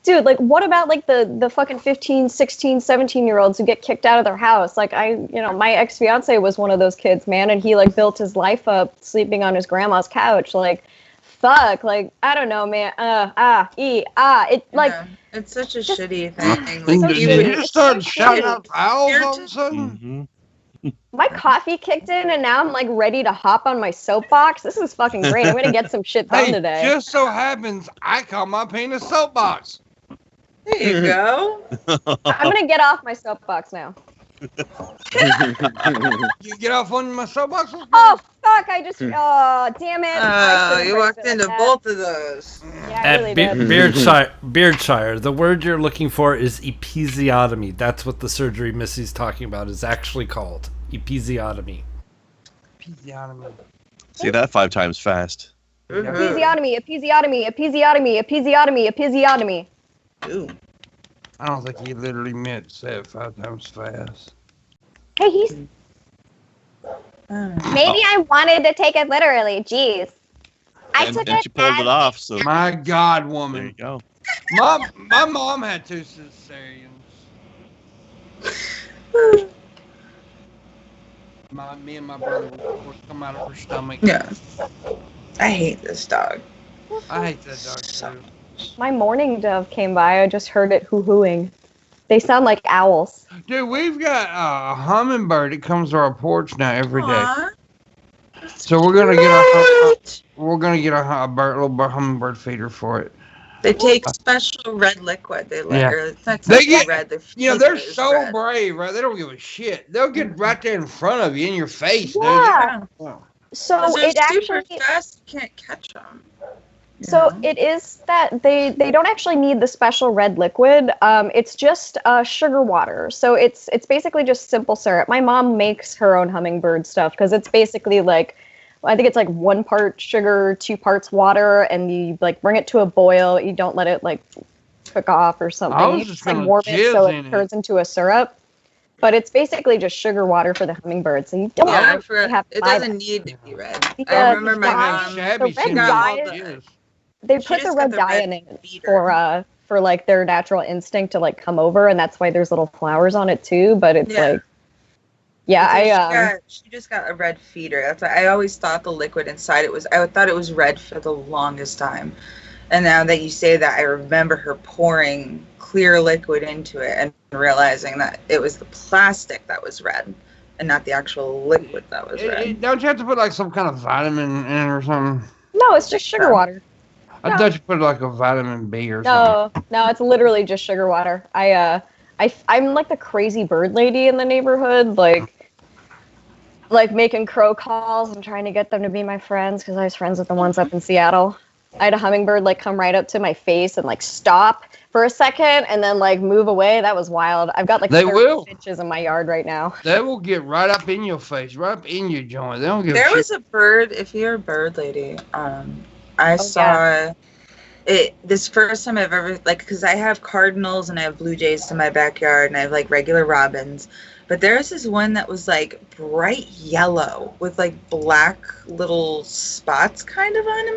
dude, like, what about, like, the fucking 15, 16, 17-year-olds who get kicked out of their house? Like, my ex-fiance was one of those kids, man, and he, like, built his life up sleeping on his grandma's couch. Like, fuck, like, I don't know, man. It, like... Yeah, it's such a shitty thing. Like, Like, you just started shouting out owls all of a sudden? My coffee kicked in, and now I'm, like, ready to hop on my soapbox. This is fucking great. I'm gonna get some shit done today. Just so happens I call my penis soapbox. There you go. I'm gonna get off my soapbox now. You get off on my soapbox? Oh, fuck, I just... Oh, damn it. You walked into both of those. Yeah, I really did. Beardshire, the word you're looking for is episiotomy. That's what the surgery Missy's talking about is actually called. Episiotomy. Episiotomy. Say that 5 times fast. Episiotomy, episiotomy, episiotomy, episiotomy, episiotomy. Ooh. I don't think he literally meant to say it 5 times fast. Hey, he's... Maybe I wanted to take it literally. Jeez. I took and it she pulled it off, so... My God, There woman. you go. My mom had 2 cesareans. Me and my brother would come out of her stomach. Yeah. I hate this dog. I hate that dog too. My mourning dove came by. I just heard it hoo-hooing. They sound like owls. Dude, we've got a hummingbird that comes to our porch now every day. Aww. So we're gonna get a little hummingbird feeder for it. They take special red liquid. They let Yeah. or it's not They special get- red. They're so red. brave, right? They don't give a shit. They'll get right there in front of you, in your face, Yeah. dude. So They're it actually... super fast. You can't catch them. So it is that they don't actually need the special red liquid. It's just sugar water. So it's basically just simple syrup. My mom makes her own hummingbird stuff because it's basically like, I think it's like 1 part sugar, 2 parts water, and you like bring it to a boil. You don't let it like cook off or something. I was You just like gonna warm it so jizz in it it. turns into a syrup. But it's basically just sugar water for the hummingbird. So you don't Yeah, I actually forgot. have to It buy doesn't that. need to be red. Because I remember my dye- mom. Shabby the red shit dye- about this. They She put the just red got the dye red in it feeder. for like their natural instinct to like come over, and that's why there's little flowers on it too. But it's Yeah. like, yeah, She just got a red feeder. That's why I always thought the liquid inside it was. I thought it was red for the longest time, and now that you say that, I remember her pouring clear liquid into it and realizing that it was the plastic that was red, and not the actual liquid that was red. Don't you have to put like some kind of vitamin in it or something? no, it's just sugar water. I thought you put like a vitamin B or something. No, it's literally just sugar water. I'm like the crazy bird lady in the neighborhood, like making crow calls and trying to get them to be my friends because I was friends with the ones up in Seattle. I had a hummingbird like come right up to my face and like stop for a second and then like move away. That was wild. I've got like 30 finches in my yard right now. They will get right up in your face, right up in your joint. They don't give a There shit. was a bird. If you're a bird lady, I saw it this first time I've ever because I have cardinals and I have blue jays in my backyard and I have like regular robins, but there's this one that was like bright yellow with like black little spots kind of on him,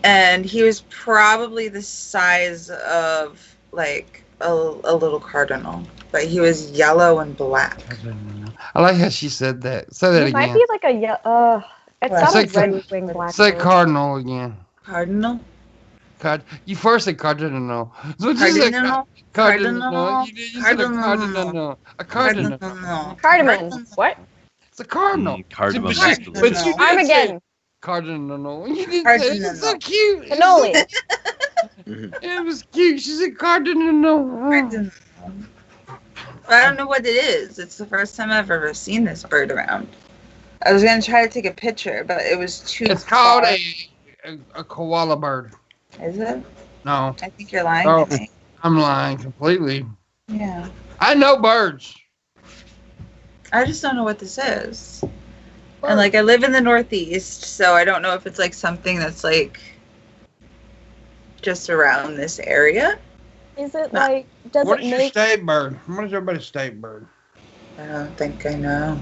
and he was probably the size of like a little cardinal, but he was yellow and black. I like how she said that. Say that It again. might be like a it sounded red-winged blackbird. Say cardinal again. Cardinal. You first said cardinal. So Cardinal. Cardinal. You said a cardinal. A cardinal. Cardamom. What? It's a cardinal. Cardamom But is you delicious. did Armageddon. say cardinal. You didn't say it. It's so cute. Cannoli. It was cute. She said cardinal. Cardinal. I don't know what it is. It's the first time I've ever seen this bird around. I was gonna try to take a picture, but it was too. It's called a koala bird. Is it? No. I think you're lying Oh, to me. I'm lying completely. Yeah. I know birds. I just don't know what this is. And like I live in the Northeast, so I don't know if it's like something that's like just around this area. Is it like, does What it is your make... state bird? What is everybody's state bird? I don't think I know.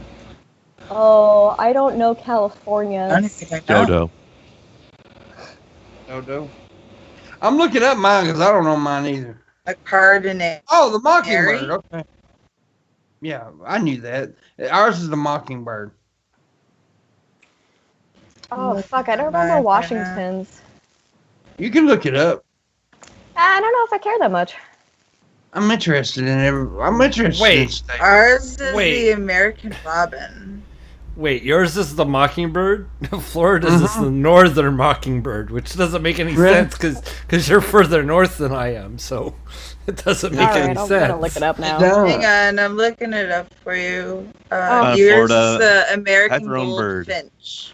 Oh, I don't know California. I don't think I know. Dodo. Dodo. I'm looking up mine because I don't know mine either. A cardinal. Oh, the mockingbird. Okay. Yeah, I knew that. Ours is the mockingbird. Oh, fuck. I don't remember Washington's. You can look it up. I don't know if I care that much. I'm interested in it. I'm interested in state. Ours is the American robin. Wait, yours is the mockingbird? Florida's is the northern mockingbird, which doesn't make any sense because you're further north than I am, so it doesn't make any sense. I'm gonna look it up now. Hang on, I'm looking it up for you. Yours Florida is the American bird. goldfinch.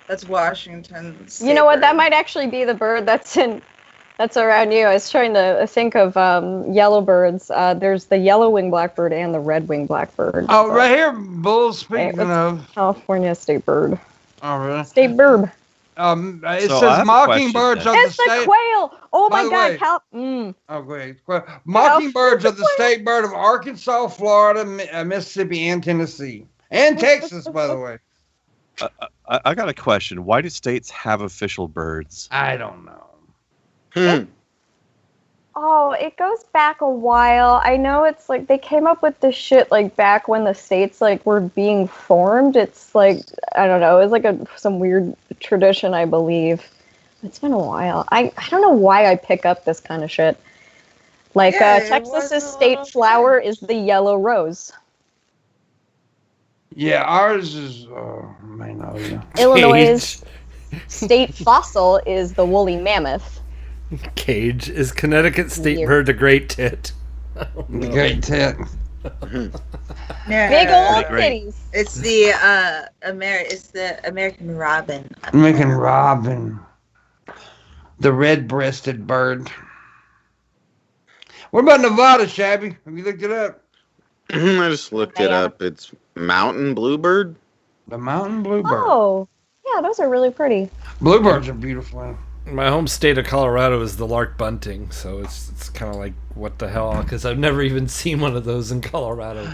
That's Washington's. You know what? That might actually be the bird that's around you. I was trying to think of yellow birds. There's the yellow-winged blackbird and the red-winged blackbird. Oh, right here, Bull, speaking of. California state bird. Oh, really? State bird. It says mockingbirds of the state. It's the quail. Oh, my God. Oh, go ahead. Mockingbirds of the state bird of Arkansas, Florida, Mississippi, and Tennessee. And Texas, by the way. I got a question. Why do states have official birds? I don't know. Oh, it goes back a while. I know it's like they came up with this shit like back when the states like were being formed. It's like, I don't know, it's like some weird tradition, I believe. It's been a while. I don't know why I pick up this kind of shit. Like Texas's state flower is the yellow rose. Yeah, ours is Magnolia. Illinois' state fossil is the woolly mammoth. Cage. Is Connecticut state bird a great tit? The great tit. Yeah. Big old titties. It's the American robin. American robin. The red-breasted bird. What about Nevada, Shabby? Have you looked it up? I just looked it up. It's mountain bluebird. The mountain bluebird. Oh, yeah, those are really pretty. Bluebirds are beautiful. My home state of Colorado is the lark bunting, so it's kind of like, what the hell? Because I've never even seen one of those in Colorado.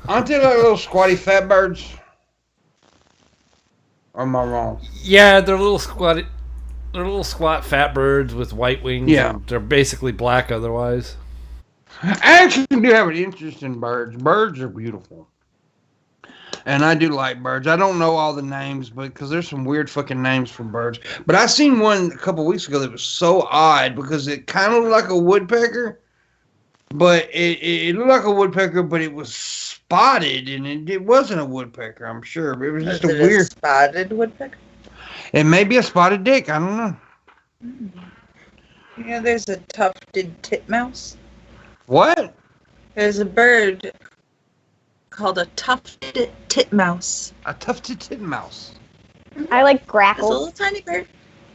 Aren't they like little squatty fat birds? Or am I wrong? Yeah, they're little squat fat birds with white wings. Yeah. They're basically black otherwise. I actually do have an interest in birds. Birds are beautiful. And I do like birds. I don't know all the names, but because there's some weird fucking names for birds. But I seen one a couple weeks ago that was so odd because it kind of looked like a woodpecker, but it looked like a woodpecker, but it was spotted, and it wasn't a woodpecker. I'm sure, but it was just a weird spotted woodpecker. It may be a spotted dick. I don't know. You know, there's a tufted titmouse. What? There's a bird called a tufted titmouse. A tufted titmouse. I like It's a grackles. little tiny bird.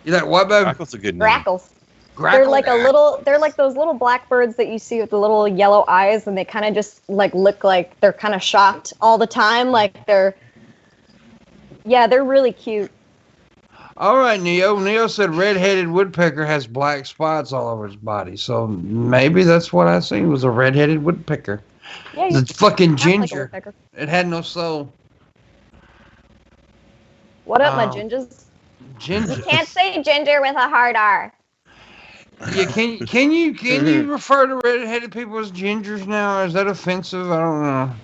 You like what, baby? Grackle's a good name. Grackles. They're like they're like those little black birds that you see with the little yellow eyes, and they kind of just like look like they're kind of shocked all the time. Like they're really cute. All right, Neo. Neo said red-headed woodpecker has black spots all over his body. So maybe that's what I seen was a red-headed woodpecker. Yeah, It's fucking ginger. Like It had no soul. What up, my gingers? Ginger. You can't say ginger with a hard R. Yeah, can you refer to red-headed people as gingers now? Is that offensive? I don't know.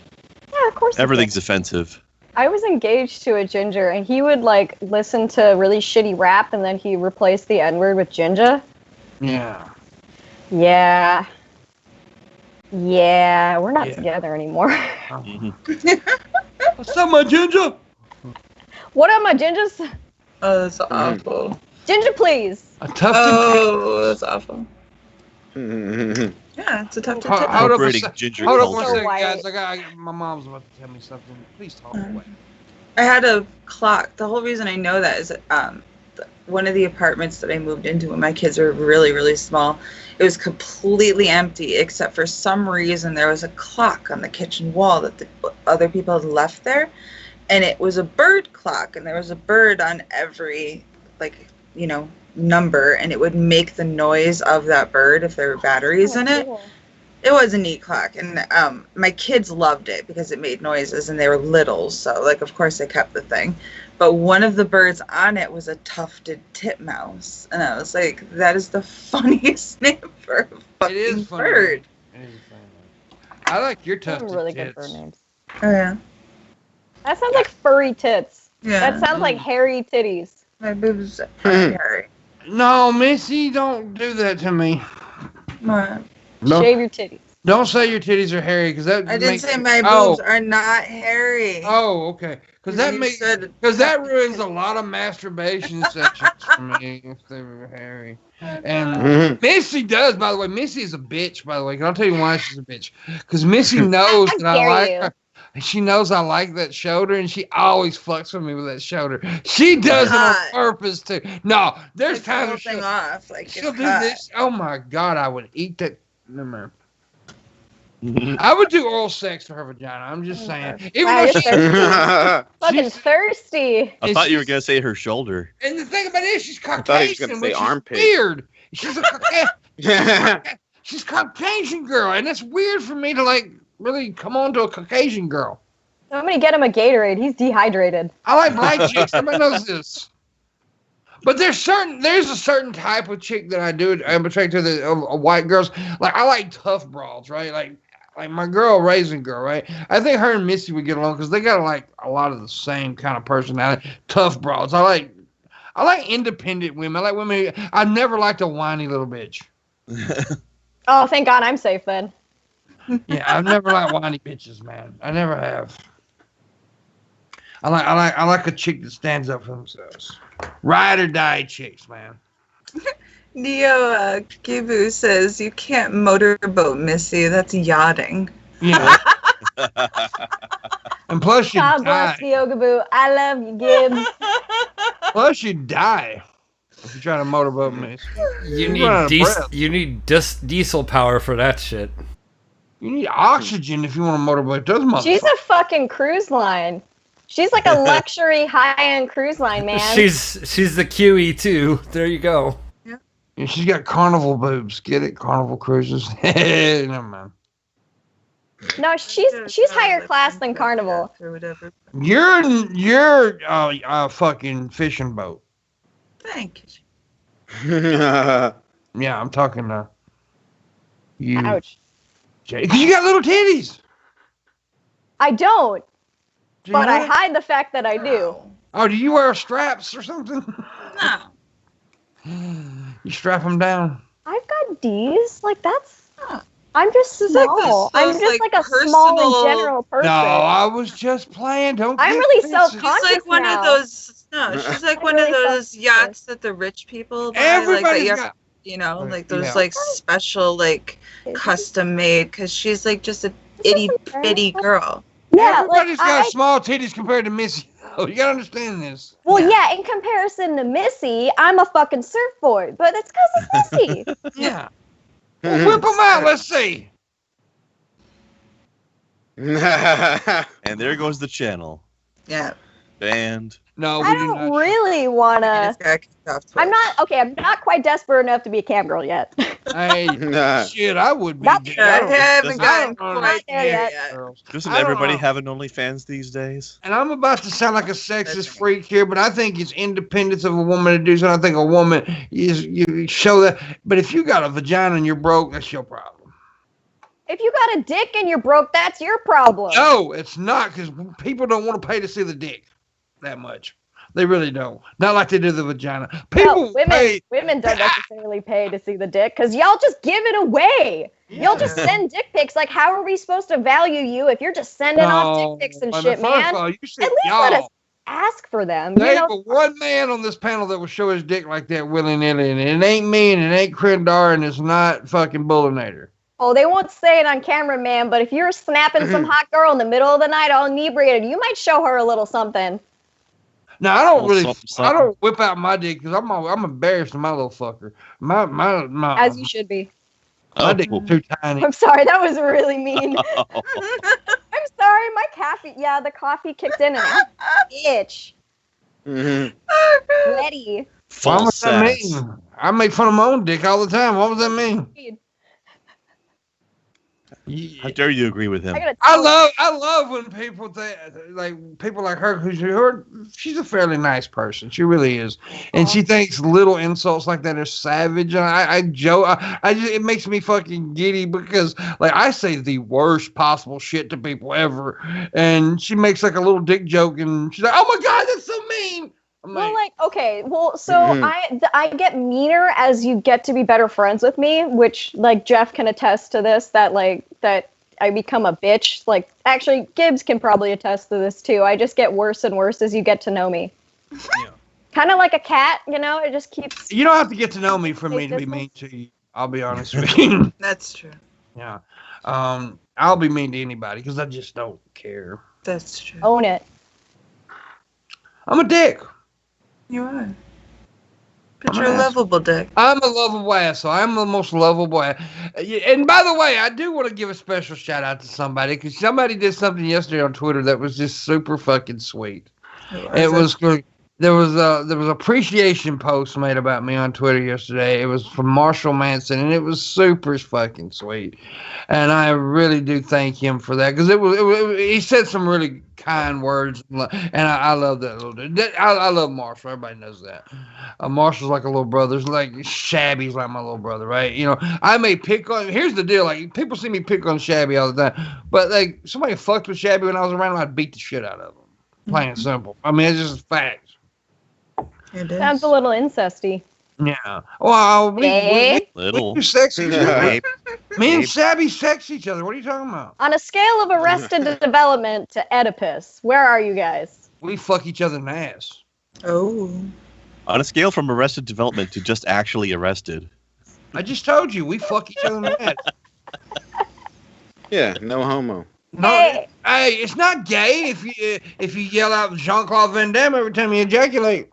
Yeah, of course. Everything's offensive. I was engaged to a ginger, and he would like listen to really shitty rap, and then he replaced the N-word with ginger. Yeah. Yeah. Yeah, we're not together anymore. What's up, my ginger? What up, my gingers? Oh, that's awful. Ginger, please. A tufted. Oh, that's awful. Yeah, it's a tufted titmouse. Hold up a culture. second, guys. My mom's about to tell me something. Please talk away. I had a clock. The whole reason I know that is that, one of the apartments that I moved into when my kids were really, really small, it was completely empty, except for some reason there was a clock on the kitchen wall that the other people had left there. And it was a bird clock, and there was a bird on every, number, and it would make the noise of that bird if there were batteries in it. It was a neat clock, and my kids loved it because it made noises, and they were little, so like of course they kept the thing. But one of the birds on it was a tufted titmouse, and I was like, "That is the funniest name for a fucking bird." It is funny. I like your tufted really tits. good bird names. Oh yeah. That sounds like furry tits. Yeah. That sounds like hairy titties. My boobs are hairy. No, Missy, don't do that to me. What? No. Shave your titties. Don't say your titties are hairy, because that I didn't makes say my boobs are not hairy. Oh, okay. Because that ruins a lot of masturbation sessions for me if they were hairy. And Missy does, by the way. Missy is a bitch, by the way. And I'll tell you why she's a bitch. Because Missy knows that I like her. She knows I like that shoulder, and she always fucks with me with that shoulder. She does it on purpose too. No, there's times she'll do this. Oh my god, I would eat that. Never mind. I would do oral sex to her vagina. I'm just saying. Even though she's fucking thirsty. I thought you were gonna say her shoulder. And the thing about it is, she's Caucasian, I thought he was gonna say armpit. Weird. She's a Caucasian. She's Caucasian girl, and it's weird for me to like really come on to a Caucasian girl. I'm gonna get him a Gatorade. He's dehydrated. I like black chicks. Everybody knows this. But there's a certain type of chick that I'm attracted to the white girls. Like I like tough broads, right? Like my girl, Raisin Girl, right? I think her and Missy would get along because they got like a lot of the same kind of personality. Tough broads. I like independent women. I like women. I've never liked a whiny little bitch. Oh, thank God I'm safe then. Yeah, I've never liked whiny bitches, man. I never have. I like a chick that stands up for themselves. Ride or die chicks, man. Neo Gibu says you can't motorboat Missy. That's yachting. Yeah. And plus you God die. bless Neo Gibu. I love you, Gibbs. Plus you die if you try to motorboat Missy. You need diesel power for that shit. You need oxygen if you want to motorboat those motherfuckers. She's a fucking cruise line. She's like a luxury high-end cruise line, man. She's the QE too. There you go. Yeah, she's got carnival boobs. Get it? Carnival cruises. Never mind. No, she's higher class than Carnival. You're a fucking fishing boat. Thank you. Yeah, I'm talking to you. Ouch. Because you got little titties. I don't. Do But you I know? hide the fact that I do. Oh, do you wear straps or something? No. You strap them down. I've got D's. Like, that's... I'm just small. Like I'm just like a small and general person. No, I was just playing. Don't. I'm get really offensive. self-conscious. She's like one now. of those. No, she's like one really of those yachts that the rich people buy. Everybody's like got. like those like special like custom made. Because she's like just a itty bitty girl. Yeah, Everybody's like, got small titties compared to Missy. Oh, you gotta understand this. Well, yeah, in comparison to Missy, I'm a fucking surfboard, but it's because of Missy. Yeah. Well, whip them out. Let's see. And there goes the channel. Yeah. Banned. No, we I do don't not. really want to. I'm not quite desperate enough to be a cam girl yet. Hey, shit, I would be. Not dude. I I don't- haven't Doesn't- gotten quite there yet. girls. Doesn't I don't everybody know. have an OnlyFans these days? And I'm about to sound like a sexist freak here, but I think it's independence of a woman to do something. I think a woman you show that. But if you got a vagina and you're broke, that's your problem. If you got a dick and you're broke, that's your problem. No, it's not, because people don't want to pay to see the dick that much. They really don't. Not like they do the vagina. People pay. Women don't necessarily pay to see the dick because y'all just give it away. Y'all just send dick pics. Like, how are we supposed to value you if you're just sending off dick pics and shit, man? First of all, you see, At least let us ask for them. You There know? ain't but one man on this panel that will show his dick like that willy-nilly, and it ain't me, and it ain't Krindar, and it's not fucking Booleanenator. Oh, they won't say it on camera, man, but if you're snapping some hot girl in the middle of the night all inebriated, you might show her a little something. Now, I don't really, something. I don't whip out my dick because I'm embarrassed of my little fucker. My As you should be. my dick's too tiny. I'm sorry, that was really mean. I'm sorry, my coffee, the coffee kicked in and I itch. Ready. What False was that sass. mean? I make fun of my own dick all the time. What does that mean? How dare you agree with him? I love when people people like her, she's a fairly nice person. She really is. And she thinks little insults like that are savage. And I joke, it makes me fucking giddy because like I say the worst possible shit to people ever. And she makes like a little dick joke and she's like, oh my God, that's so mean. I get meaner as you get to be better friends with me, which like Jeff can attest to this, that I become a bitch. Like actually Gibbs can probably attest to this too. I just get worse and worse as you get to know me. Yeah. Kind of like a cat, it just keeps. You don't have to get to know me for me to be mean to you. I'll be honest with you. That's true. Yeah. I'll be mean to anybody because I just don't care. That's true. Own it. I'm a dick. You are. But you're a lovable dick. I'm a lovable asshole. I'm the most lovable ass. And by the way, I do want to give a special shout out to somebody because somebody did something yesterday on Twitter that was just super fucking sweet. There was appreciation post made about me on Twitter yesterday. It was from Marshall Manson, and it was super fucking sweet. And I really do thank him for that because he said some really kind words, and I love that little dude. I love Marshall. Everybody knows that. Marshall's like a little brother. It's like Shabby's like my little brother, right? I may pick on. Here's the deal: like people see me pick on Shabby all the time, but like somebody fucked with Shabby when I was around him, I'd beat the shit out of him. Plain and simple. I mean, it's just facts. Sounds a little incesty. Yeah. Well, we sex each other. Yeah. Me and Shabby sex each other. What are you talking about? On a scale of Arrested Development to Oedipus, where are you guys? We fuck each other in the ass. Oh. On a scale from Arrested Development to just actually arrested. I just told you we fuck each other in the ass. Yeah, no homo. No, hey, it's not gay if you yell out Jean-Claude Van Damme every time you ejaculate.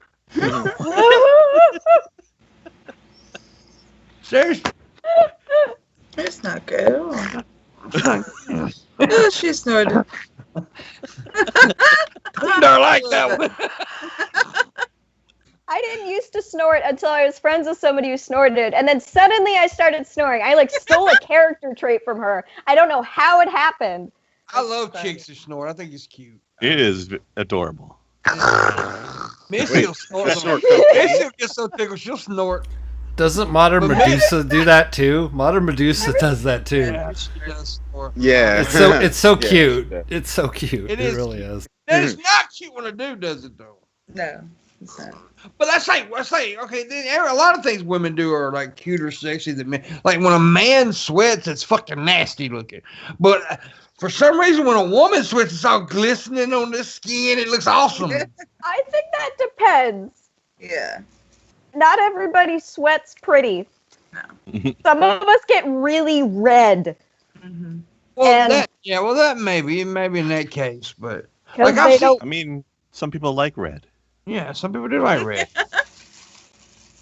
Seriously. It's not good. Oh, she snorted. Don't like that one. I didn't used to snort until I was friends with somebody who snorted, and then suddenly I started snoring. I stole a character trait from her. I don't know how it happened. I love chicks who snort. I think it's cute. It is adorable. Missy will snort. Missy will get so tickled she'll snort. Doesn't Modern Medusa do that too? Modern Medusa does that too. Yeah, she does snort. Yeah. It's so cute. It's so cute. It really is. It's not cute when a dude does it though. No, it's not. But let's say, okay, a lot of things women do are like cute or sexy than men. Like when a man sweats, it's fucking nasty looking. But for some reason, when a woman sweats, it's all glistening on the skin. It looks awesome. I think that depends. Yeah. Not everybody sweats pretty. No. Some of us get really red. Mm-hmm. Well, that maybe in that case, but like I mean, some people like red. Yeah, some people do like red.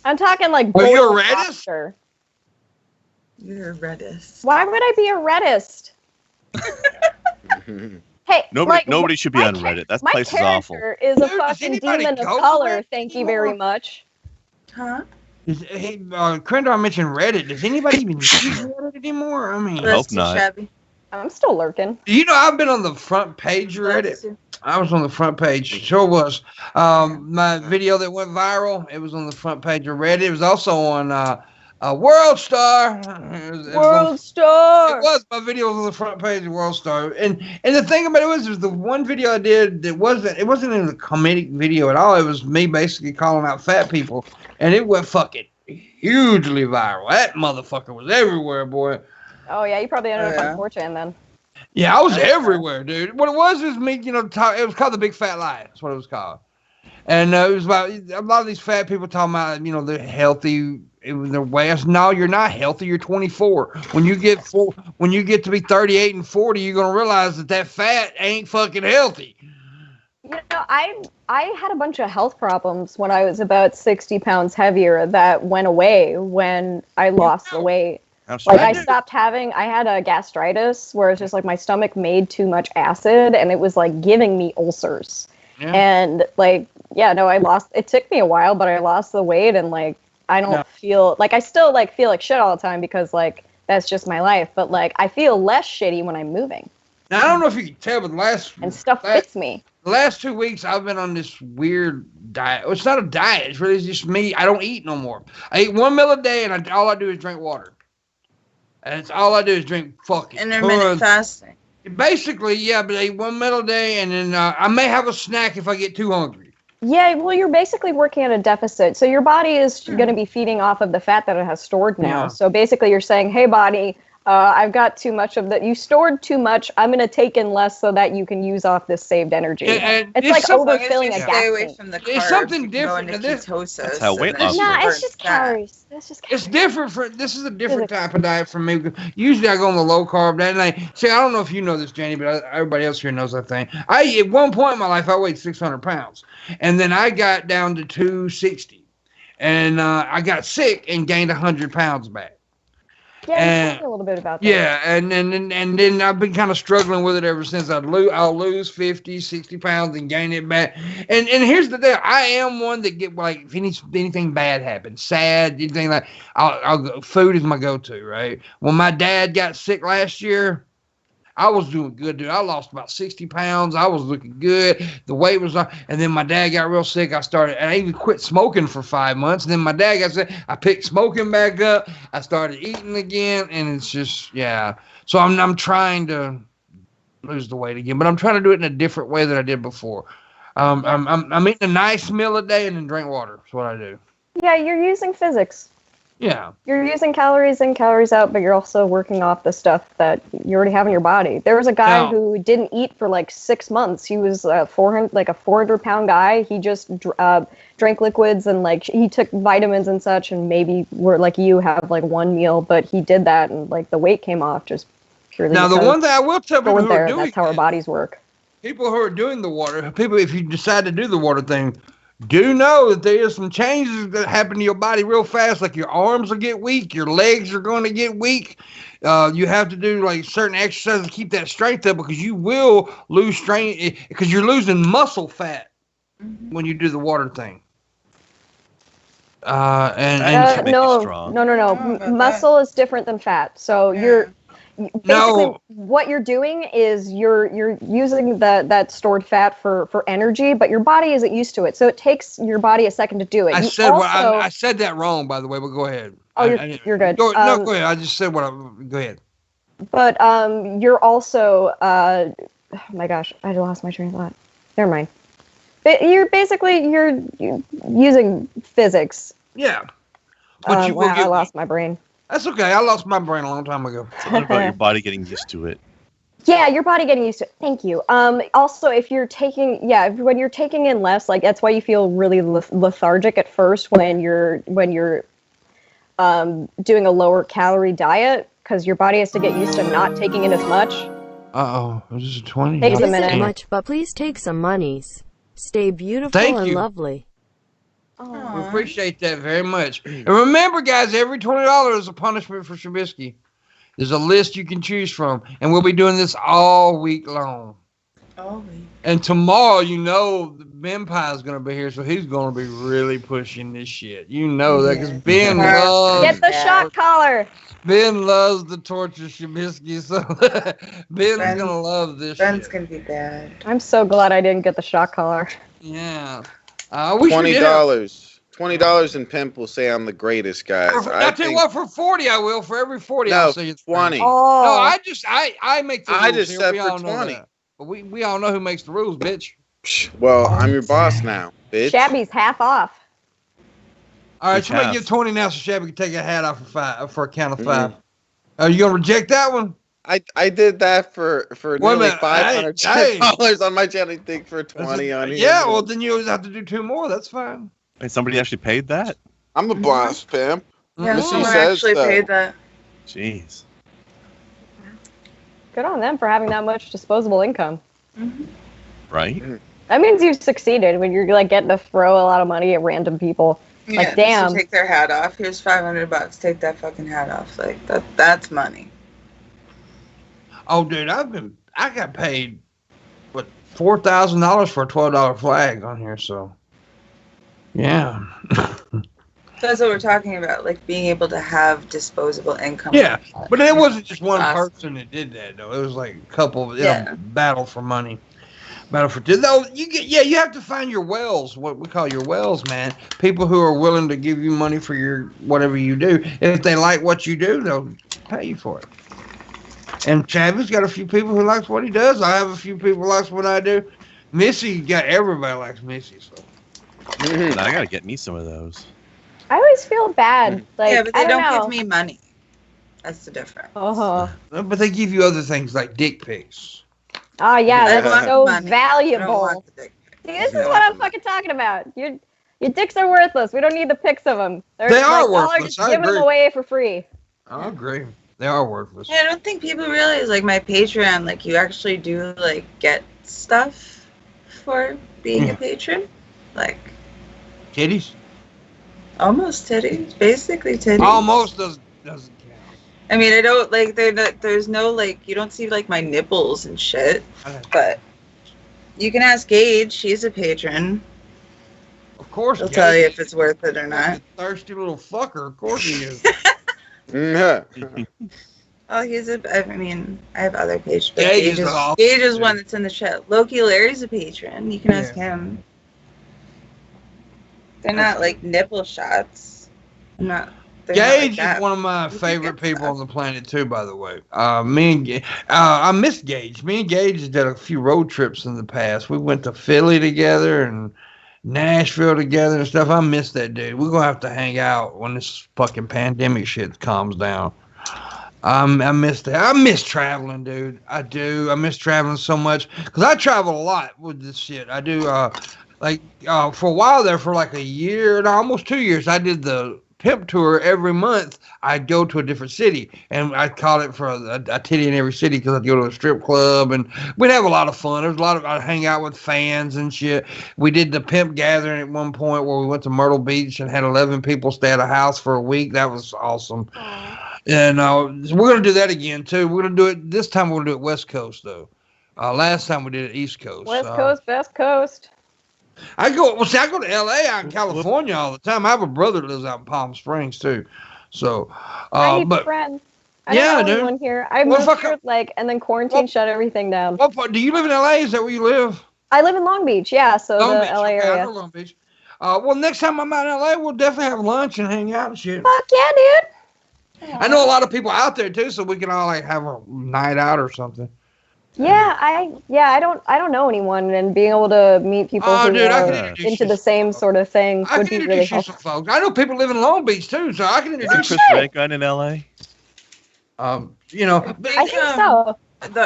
I'm talking like. Are you a reddist? You're a reddist. Why would I be a reddist? Hey, nobody should be on Reddit. That place is awful. My character is a fucking demon of color. Thank you very much. Huh? Hey, Crendor mentioned Reddit. Does anybody even use Reddit anymore? I mean, I hope not. Shabby. I'm still lurking. I've been on the front page of Reddit. I was on the front page. Sure was. My video that went viral, it was on the front page of Reddit. It was also on World Star. World Star. It was. My video was on the front page of World Star. And the thing about it was the one video I did that wasn't in the comedic video at all. It was me basically calling out fat people. And it went fucking hugely viral. That motherfucker was everywhere, boy. Oh, yeah, you probably ended up on 4chan then. Yeah, I was everywhere, dude. What it was me, it was called The Big Fat Lie. That's what it was called. And it was about a lot of these fat people talking about, they're healthy in their ways. No, you're not healthy. You're 24. When you get to be 38 and 40, you're going to realize that fat ain't fucking healthy. I had a bunch of health problems when I was about 60 pounds heavier that went away when I lost the weight. I had a gastritis where it's just like my stomach made too much acid and it was like giving me ulcers. Yeah. And it took me a while, but I lost the weight and like I don't feel like I still like feel like shit all the time because like that's just my life. But like, I feel less shitty when I'm moving. Now, I don't know if you can tell, but and stuff fits me. The last 2 weeks, I've been on this weird diet. Well, it's not a diet. It's really just me. I don't eat no more. I eat 1 meal a day, and all I do is drink water. And it's all I do is drink fucking intermittent fasting. Basically, yeah, but I eat 1 meal a day, and then I may have a snack if I get too hungry. Yeah, well, you're basically working at a deficit. So your body is going to be feeding off of the fat that it has stored now. Yeah. So basically, you're saying, hey, body, I've got too much of that. You stored too much. I'm going to take in less so that you can use off this saved energy. It's like overfilling a gas tank. Away from the carbs, it's something different. That's how weight loss. No, it's just calories. It's different. This is a different type of diet for me. Usually I go on the low carb diet. And I don't know if you know this, Jenny, but everybody else here knows that thing. At one point in my life, I weighed 600 pounds. And then I got down to 260. And I got sick and gained 100 pounds back. Yeah, you talked a little bit about that. Yeah, and then I've been kind of struggling with it ever since. I'll lose 50, 60 pounds and gain it back. And here's the deal. I am one that get like, if anything bad happens, sad, anything like, I'll go, food is my go-to, right? When my dad got sick last year, I was doing good, dude. I lost about 60 pounds. I was looking good. The weight was on. And then my dad got real sick. I even quit smoking for 5 months. And then my dad got sick. I picked smoking back up. I started eating again. And it's just, yeah. So I'm trying to lose the weight again. But I'm trying to do it in a different way than I did before. I'm eating a nice meal a day and then drink water. That's what I do. Yeah, you're using physics. Yeah. You're using calories in, calories out, but you're also working off the stuff that you already have in your body. There was a guy who didn't eat for like 6 months. He was a 400-pound guy. He just drank liquids and like he took vitamins and such, and maybe were like you have like one meal, but he did that and like the weight came off just purely. Now the one thing I will tell people who are doing that's how our bodies work. People who are doing the water, if you decide to do the water thing, do know that there is some changes that happen to your body real fast. Like your arms will get weak, your legs are going to get weak. You have to do like certain exercises to keep that strength up because you will lose strength because you're losing muscle fat when you do the water thing. No. Muscle is different than fat. So you're basically what you're doing is you're using that stored fat for energy, but your body isn't used to it, so it takes your body a second to do it. I said that wrong, by the way, but go ahead. Oh, you're good. Go ahead. I just said go ahead. But you're also oh my gosh, I lost my train of thought. Never mind. But you're using physics. Yeah. But I lost my brain. That's okay. I lost my brain a long time ago. Something about your body getting used to it. Yeah, your body getting used to it. Thank you. Also, when you're taking in less, like that's why you feel really lethargic at first when you're doing a lower calorie diet because your body has to get used to not taking in as much. This is 20. Takes a minute. Not much, but please take some monies. Stay beautiful and lovely. We appreciate that very much. And remember, guys, every $20 is a punishment for Shabisky. There's a list you can choose from, and we'll be doing this all week long. All week. And tomorrow, Ben Pie is going to be here, so he's going to be really pushing this shit. You know that because Ben loves... Get the shock collar. Ben loves the torture Shabisky, so Ben's going to love this Ben's shit. going to be bad. I'm so glad I didn't get the shock collar. Yeah. $20 and Pimp will say I'm the greatest, guys. I'll tell you what, for 40 I will. For every 40 I'll say it's 20. Oh. No, I make the rules. I just here. said We for all 20. But we all know who makes the rules, bitch. Well, I'm your boss now, bitch. Shabby's half off. All right, somebody give 20 now so Shabby can take a hat off for a count of 5. Are you gonna reject that one? I did that for nearly $500 on my channel. I think for 20 on here. Yeah, well then you have to do 2 more. That's fine. Wait, somebody actually paid that? I'm the boss, Pam. Yeah, someone actually paid that. Jeez. Good on them for having that much disposable income. Mm-hmm. Right? That means you've succeeded when you're like getting to throw a lot of money at random people. Yeah, like, damn. Take their hat off. Here's $500. Take that fucking hat off. Like that's money. Oh, dude, I got paid $4,000 for a $12 flag on here. So, yeah. That's what we're talking about, like being able to have disposable income. Yeah, but it wasn't just one person that did that though. It was like a couple of battle for money. Though you have to find your whales, what we call your whales, man. People who are willing to give you money for your whatever you do. If they like what you do, they'll pay you for it. And Chavis got a few people who likes what he does. I have a few people who likes what I do. Missy got everybody likes Missy, so I gotta get me some of those. I always feel bad. Like, yeah, but they don't know. give me money. That's the difference. But they give you other things like dick pics. Oh yeah, that's so money. valuable. See, this is what I'm fucking talking about. Your dicks are worthless. We don't need the pics of them. They are worthless. Just giving them away for free. I agree. They are worthless. Yeah, I don't think people realize, like, my Patreon, like, you actually do, like, get stuff for being a patron. Like... Titties? Almost titties. Basically titties. Almost doesn't count. I mean, I don't, like, there's no, like, you don't see, like, my nipples and shit. But you can ask Gage. She's a patron. Of course, He'll tell you if it's worth it or not. Thirsty little fucker. Of course he is. Oh, I mean, I have other patrons. Gage is one that's in the chat. Loki Larry's a patron. You can ask him. They're not like nipple shots. Gage is one of my favorite people on the planet too, by the way. I miss Gage. Me and Gage did a few road trips in the past. We went to Philly together and Nashville together and stuff. I miss that dude. We're gonna have to hang out when this fucking pandemic shit calms down. I miss that. I miss traveling, dude. I do. I miss traveling so much because I travel a lot with this shit. I do. For a while there, for like a year, no, almost 2 years, I did the pimp tour every month. I'd go to a different city, and I'd call it for a titty in every city because I'd go to a strip club, and we'd have a lot of fun. There was I'd hang out with fans and shit. We did the pimp gathering at one point where we went to Myrtle Beach and had 11 people stay at a house for a week. That was awesome. And we're going to do that again, too. We're going to do it. This time we're going to do it West Coast, though. Last time we did it East Coast. West Coast, Best Coast. I go to L.A. out in California all the time. I have a brother that lives out in Palm Springs, too. So, I need friends. I don't know anyone here. I moved here, and then quarantine shut everything down. What part? Do you live in L.A.? Is that where you live? I live in Long Beach, yeah. So Long the Beach, L.A. area. I know Long Beach. Well, next time I'm out in L.A., we'll definitely have lunch and hang out and shit. Fuck yeah, dude. I know a lot of people out there too, so we can all have a night out or something. Yeah, I don't know anyone, and being able to meet people who are into the same sort of thing would be really helpful. Folks. I know people live in Long Beach too, so I can introduce you. Chris Redgun in LA? I think so.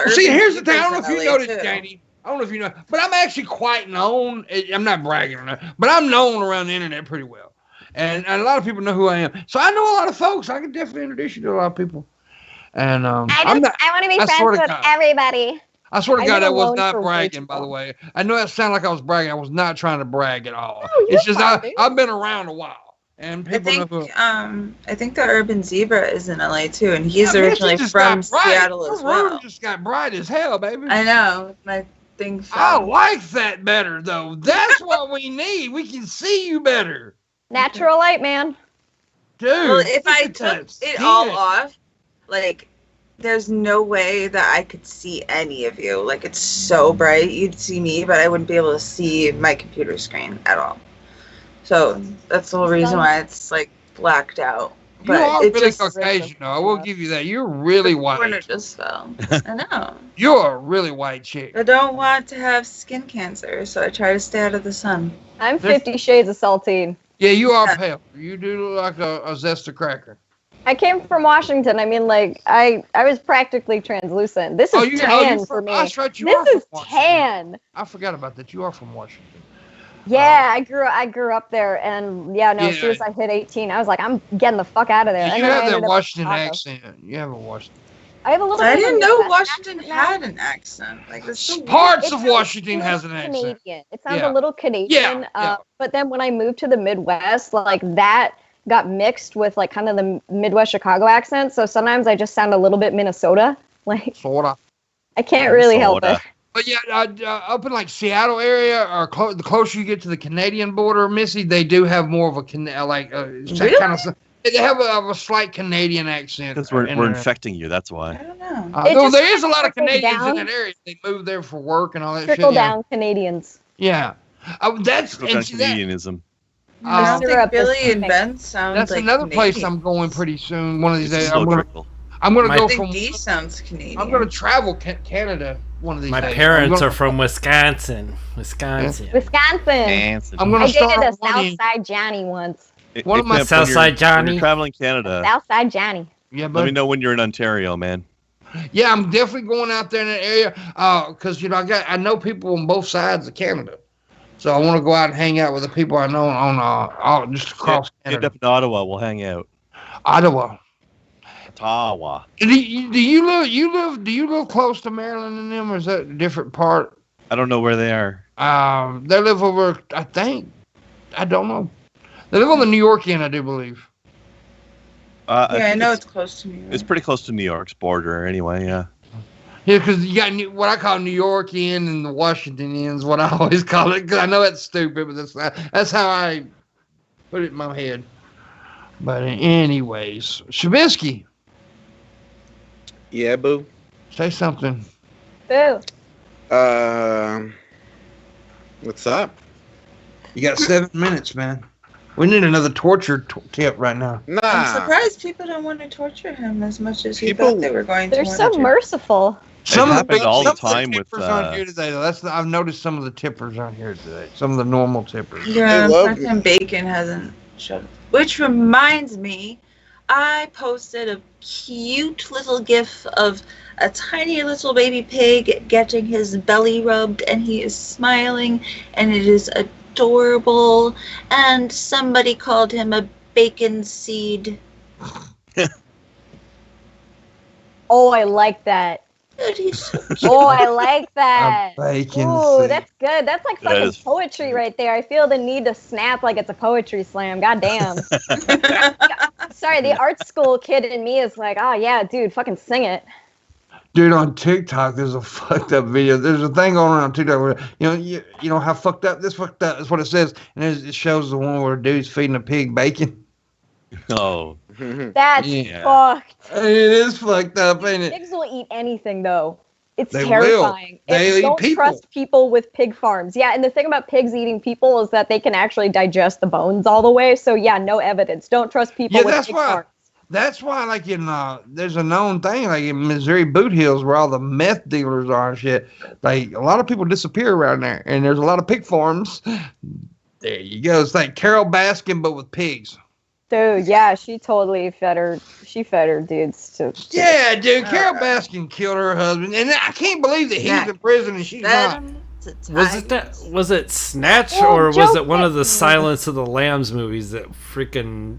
See, here's the thing. I don't know if you noticed, Janie. I don't know if you know, but I'm actually quite known. I'm not bragging, but I'm known around the internet pretty well. And a lot of people know who I am. So I know a lot of folks. I can definitely introduce you to a lot of people. And I want to be friends with everybody. I swear to God, I was not bragging, by the way. I know that sounded like I was bragging. I was not trying to brag at all. It's just I've been around a while. And people know who. I think the Urban Zebra is in LA too, and he's originally from Seattle as well. Your just got bright as hell, baby. I know. I think so. I like that better, though. That's what we need. We can see you better. Natural light, man. Dude. Well, if I took it all off, there's no way that I could see any of you. Like, it's so bright. You'd see me, but I wouldn't be able to see my computer screen at all. So that's the whole reason why it's, blacked out. But you are really Caucasian, though. I will give you that. You're really white. The corner just fell. I know. You're a really white chick. I don't want to have skin cancer, so I try to stay out of the sun. I'm 50 Shades of Saltine. Yeah, you are pale. You do look like a zesta cracker. I came from Washington. I mean, I was practically translucent. This is tan for me. That's right, this is tan. I forgot about that. You are from Washington. Yeah, I grew up there, and as soon as I hit 18, I was like, I'm getting the fuck out of there. You have that Washington accent. You have a Washington. I have a little. I didn't know Washington had an accent. Parts of Washington has an accent. Canadian. It sounds a little Canadian. But then when I moved to the Midwest, that got mixed with kind of the Midwest Chicago accent. So sometimes I just sound a little bit Minnesota. Sorta. I can't really help it. But yeah, up in like Seattle area, or the closer you get to the Canadian border, Missy, they do have more of a kind of. They have a slight Canadian accent. Because we're infecting you. That's why. I don't know. Though there is a lot of Canadians in that area. They move there for work and all that shit. Trickle down Canadians. Yeah, that's Canadianism. I don't think Billy and Ben sound that's like another Canadian. place I'm going pretty soon. One of these days, I'm going to go from. D sounds Canadian. I'm going to travel Canada one of these days. My parents are from Wisconsin. Wisconsin. I'm going to start. I dated a Southside Johnny once. One of my Southside Johnny. When you're traveling Canada. Southside Johnny. Yeah, let me know when you're in Ontario, man. Yeah, I'm definitely going out there in that area because I know people on both sides of Canada, so I want to go out and hang out with the people I know on just across Canada. End up in Ottawa, we'll hang out. Ottawa. Do you live close to Maryland and them, or is that a different part? I don't know where they are. They live over. I don't know. They live on the New York end, I do believe. I know it's close to New York. It's pretty close to New York's border, anyway. Yeah. Yeah, because you got what I call New York end and the Washington end is what I always call it. Because I know it's stupid, but that's how I put it in my head. But anyways, Shabisky. Yeah, boo. Say something. Boo. What's up? You got 7 minutes, man. We need another torture tip right now. Nah. I'm surprised people don't want to torture him as much as he thought they were going to. They're so merciful. Some of the all the time with aren't here today. I've noticed some of the tippers aren't here today. Some of the normal tippers. Yeah, Captain Bacon hasn't showed up. Which reminds me, I posted a cute little gif of a tiny little baby pig getting his belly rubbed, and he is smiling, and it is adorable, and somebody called him a bacon seed. Oh, I like that. Oh, I like that. Ooh, that's good. That's like fucking poetry right there. I feel the need to snap like it's a poetry slam. God damn. Sorry, the art school kid in me is like, oh yeah, dude, fucking sing it. Dude, on TikTok, there's a fucked up video. There's a thing going around on TikTok where, you know how fucked up this fucked up is what it says. And it shows the one where a dude's feeding a pig bacon. Oh. That's fucked. It is fucked up, ain't it? Pigs will eat anything, though. It's They terrifying. They Don't eat trust people with pig farms. Yeah, and the thing about pigs eating people is that they can actually digest the bones all the way. So, yeah, no evidence. Don't trust people with pig farms. That's why, like, there's a known thing, like in Missouri boot hills where all the meth dealers are and shit. Like, a lot of people disappear around there, and there's a lot of pig farms. There you go. It's like Carol Baskin, but with pigs. Dude, yeah, she totally fed her dudes to yeah, dude, Carol Baskin killed her husband, and I can't believe that he's in prison and she's not. Was it Snatch or was it one of the Silence of the Lambs movies that freaking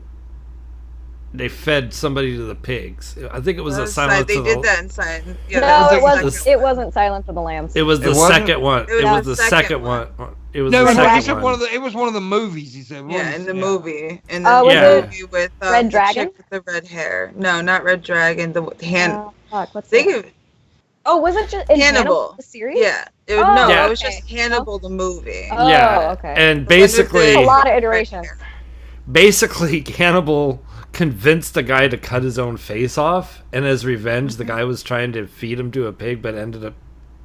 they fed somebody to the pigs? I think it was a Silence of the Lambs. They did that in Silence. Yeah, no, it wasn't Silence of the Lambs. It was the second one. It was the second one. It was the second one. It was one of the movies. He said. Yeah, in the movie. In the movie with Red Dragon. The chick with the red hair. No, not Red Dragon. The Fuck, what's that? Oh, was it just Hannibal? The series? Yeah. It was just Hannibal the movie. Oh, yeah. Okay. And basically, a lot of iterations. Basically, Hannibal convinced the guy to cut his own face off, and as revenge, the guy was trying to feed him to a pig, but ended up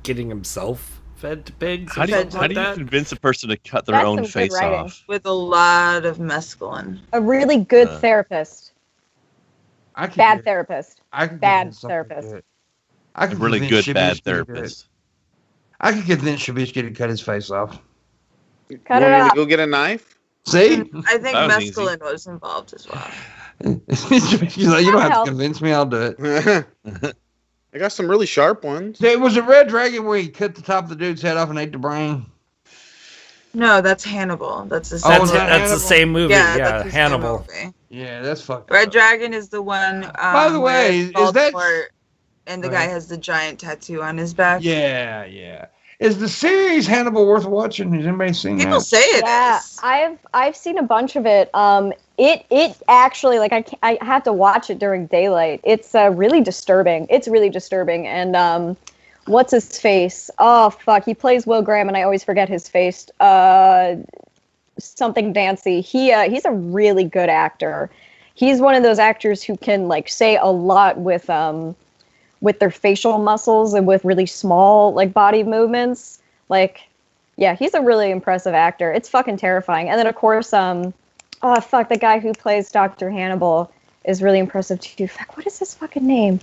getting himself fed to pigs. How do you convince a person to cut their own face off? With a lot of mescaline. A really good therapist. Bad therapist. Bad therapist. A really good bad therapist. I could convince Shabisky to cut his face off. Cut it off. Go get a knife? See? I think mescaline was involved as well. She's like, you don't have to convince me, I'll do it. I got some really sharp ones. Was it Red Dragon where he cut the top of the dude's head off and ate the brain? No, that's Hannibal. That's the same. That's the same movie. Yeah, Hannibal. Yeah, that's fucked Red Dragon is the one. By the way, is that? And the guy has the giant tattoo on his back. Yeah. Is the series Hannibal worth watching? Has anybody seen People say it is. I've seen a bunch of it. It actually, like, I have to watch it during daylight. It's really disturbing. It's really disturbing. And what's his face? Oh fuck, he plays Will Graham, and I always forget his face. Something Dancy. He's a really good actor. He's one of those actors who can like say a lot with their facial muscles and with really small like body movements. Like, yeah, he's a really impressive actor. It's fucking terrifying. And then of course, the guy who plays Dr. Hannibal is really impressive too. Fuck, what is his fucking name?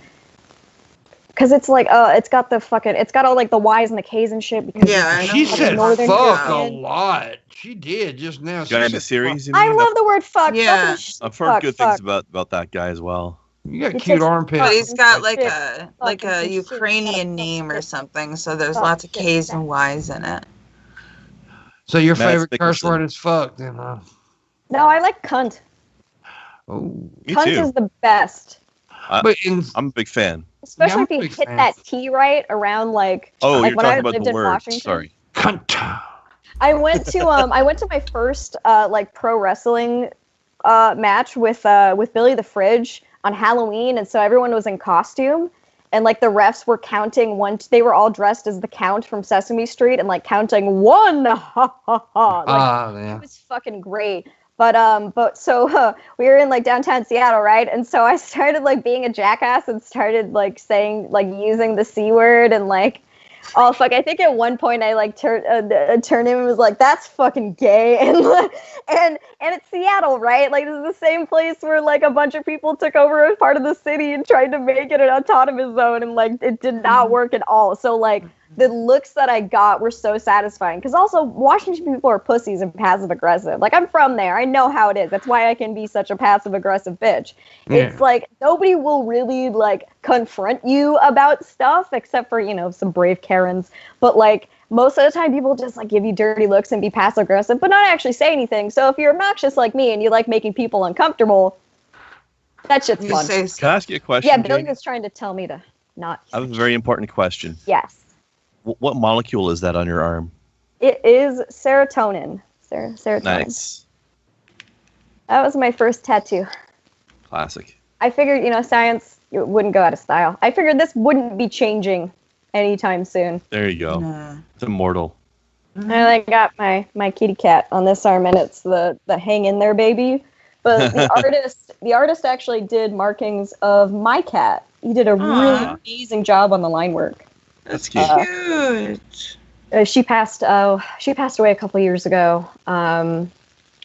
Because it's like, it's got all like the Y's and the K's and shit. Because she said fuck a lot. She did just now. Guy in the series? I love the word fuck. Yeah. I've heard good things about that guy as well. You got cute armpits. But he's got like a Ukrainian name or something, so there's lots of K's and Y's in it. So your favorite curse word is fuck, then? No, I like cunt. Oh, cunt is the best. I'm a big fan. Especially if you hit that T right around like. Oh, you're when talking I about lived the in word. Washington. Sorry. Cunt. I went to my first like pro wrestling match with Billy the Fridge on Halloween, and so everyone was in costume, and like the refs were counting one. They were all dressed as the Count from Sesame Street, and like counting one. Ha ha ha! Like, it was fucking great. But so we were in like downtown Seattle, right? And so I started like being a jackass and started like saying like using the C word and like. Oh fuck! I think at one point I like turned him and was like, "That's fucking gay," and it's Seattle, right? Like this is the same place where like a bunch of people took over a part of the city and tried to make it an autonomous zone, and like it did not work at all. So like the looks that I got were so satisfying because also Washington people are pussies and passive aggressive. Like I'm from there, I know how it is. That's why I can be such a passive aggressive bitch. Yeah. It's like nobody will really like confront you about stuff except for some brave Karens. But like most of the time, people just like give you dirty looks and be passive aggressive, but not actually say anything. So if you're obnoxious like me and you like making people uncomfortable, that shit's fun. Can I ask you a question? Yeah, Billy was trying to tell me to not. I have a very important question. Yes. What molecule is that on your arm? It is serotonin. Serotonin. Nice. That was my first tattoo. Classic. I figured, science wouldn't go out of style. I figured this wouldn't be changing anytime soon. There you go. Nah. It's immortal. I got my kitty cat on this arm, and it's the hang in there baby. But the artist actually did markings of my cat. He did a really amazing job on the line work. That's cute. She passed away a couple years ago.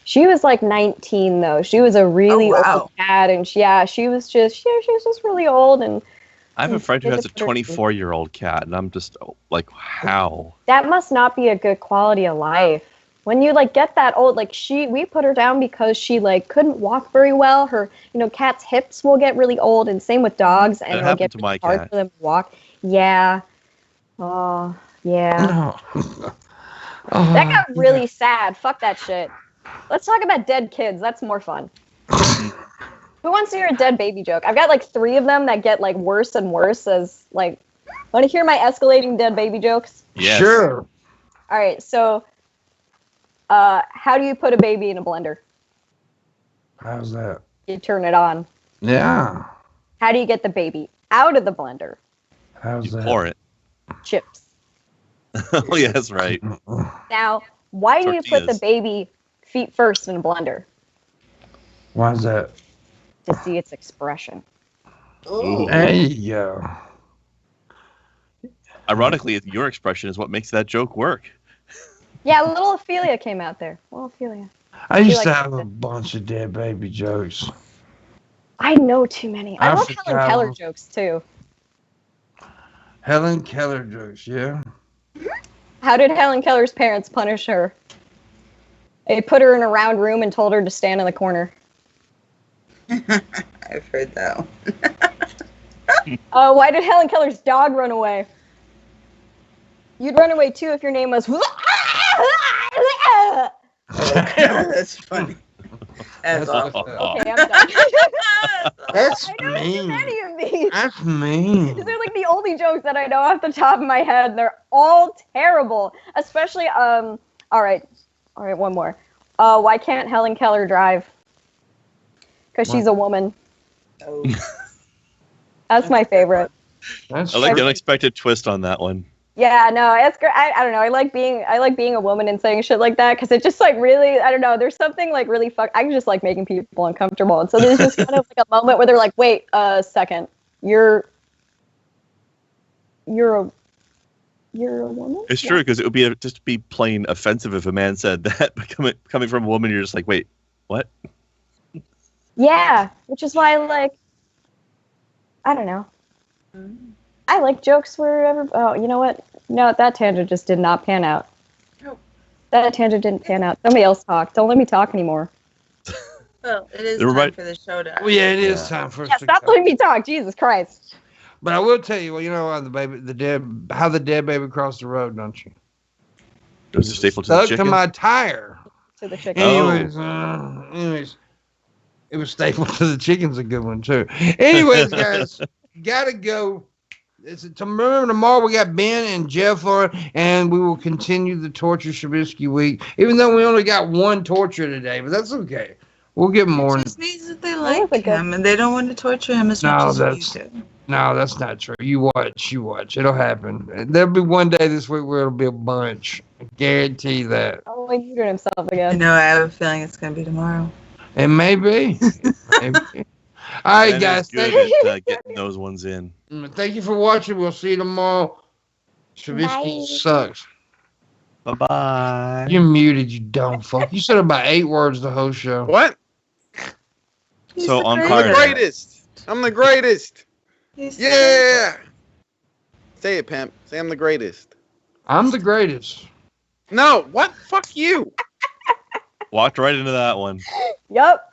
She was like 19 though. She was a really old cat, and she was just really old. And I have a friend who has a 24-year-old cat, and I'm just like, how? That must not be a good quality of life. When you like get that old, like we put her down because she like couldn't walk very well. Her, cats' hips will get really old, and same with dogs, and it'll get really hard for them to walk. Yeah. Oh, yeah. That got really sad. Fuck that shit. Let's talk about dead kids. That's more fun. Who wants to hear a dead baby joke? I've got like 3 of them that get like worse and worse as like. Want to hear my escalating dead baby jokes? Yes. Sure. All right. So, how do you put a baby in a blender? How's that? You turn it on. Yeah. How do you get the baby out of the blender? How's that? Pour it. Chips. Oh, yeah, that's right. Now, why do you put the baby feet first in a blender? Why is that? To see its expression. There you go. Ironically, your expression is what makes that joke work. Yeah, little Ophelia came out there. Little Ophelia. I used to have a bunch of dead baby jokes. I know too many. I love Helen Keller jokes, too. Helen Keller jokes, yeah. How did Helen Keller's parents punish her? They put her in a round room and told her to stand in the corner. I've heard that one. Why did Helen Keller's dog run away? You'd run away, too, if your name was... That's funny. That's awful. Okay, I'm done. That's I know mean. too many of these. That's mean. These are like the only jokes that I know off the top of my head. They're all terrible. Especially, all right, one more. Why can't Helen Keller drive? Because she's a woman. Oh. That's my favorite. That's I like the true. unexpected twist on that one. Yeah, no, it's great. I don't know. I like being a woman and saying shit like that because it just like really, I don't know. There's something like really I just like making people uncomfortable, and so there's just kind of like a moment where they're like, "Wait a second, you're a woman." It's true because it would be just be plain offensive if a man said that, but coming from a woman, you're just like, "Wait, what?" Yeah, which is why I don't know. I like jokes wherever. Oh, you know what? No, that tangent just did not pan out. Nope. That tangent didn't pan out. Somebody else talk. Don't let me talk anymore. Well, it is Never time mind. for the show to. Well, yeah, it is time for us Yeah, to stop go. letting me talk. Jesus Christ. But I will tell you, well, you know how the dead baby crossed the road, don't you? Does it staple to the Stuck chicken? to my tire. To the chicken. Anyways, it was stapled to the chicken's a good one too. Anyways, guys, gotta go. Tomorrow we got Ben and Jeff on, and we will continue the Torture Shabisky week. Even though we only got one torture today, but that's okay. We'll get more. It just means that they like him and they don't want to torture him as much as we do. No, that's not true. You watch. It'll happen. There'll be one day this week where it'll be a bunch. I guarantee that. Oh, he muted himself I again. know. I have a feeling it's going to be tomorrow. It may be. All right, guys. Good at getting those ones in. Thank you for watching. We'll see you tomorrow. Shabisky sucks. Bye-bye. You're muted, you dumb fuck. You said about 8 words the whole show. What? So on I'm fire. the greatest. I'm the greatest. Yeah. Say it, pimp. Say I'm the greatest. I'm the greatest. No, what? Fuck you. Walked right into that one. Yup.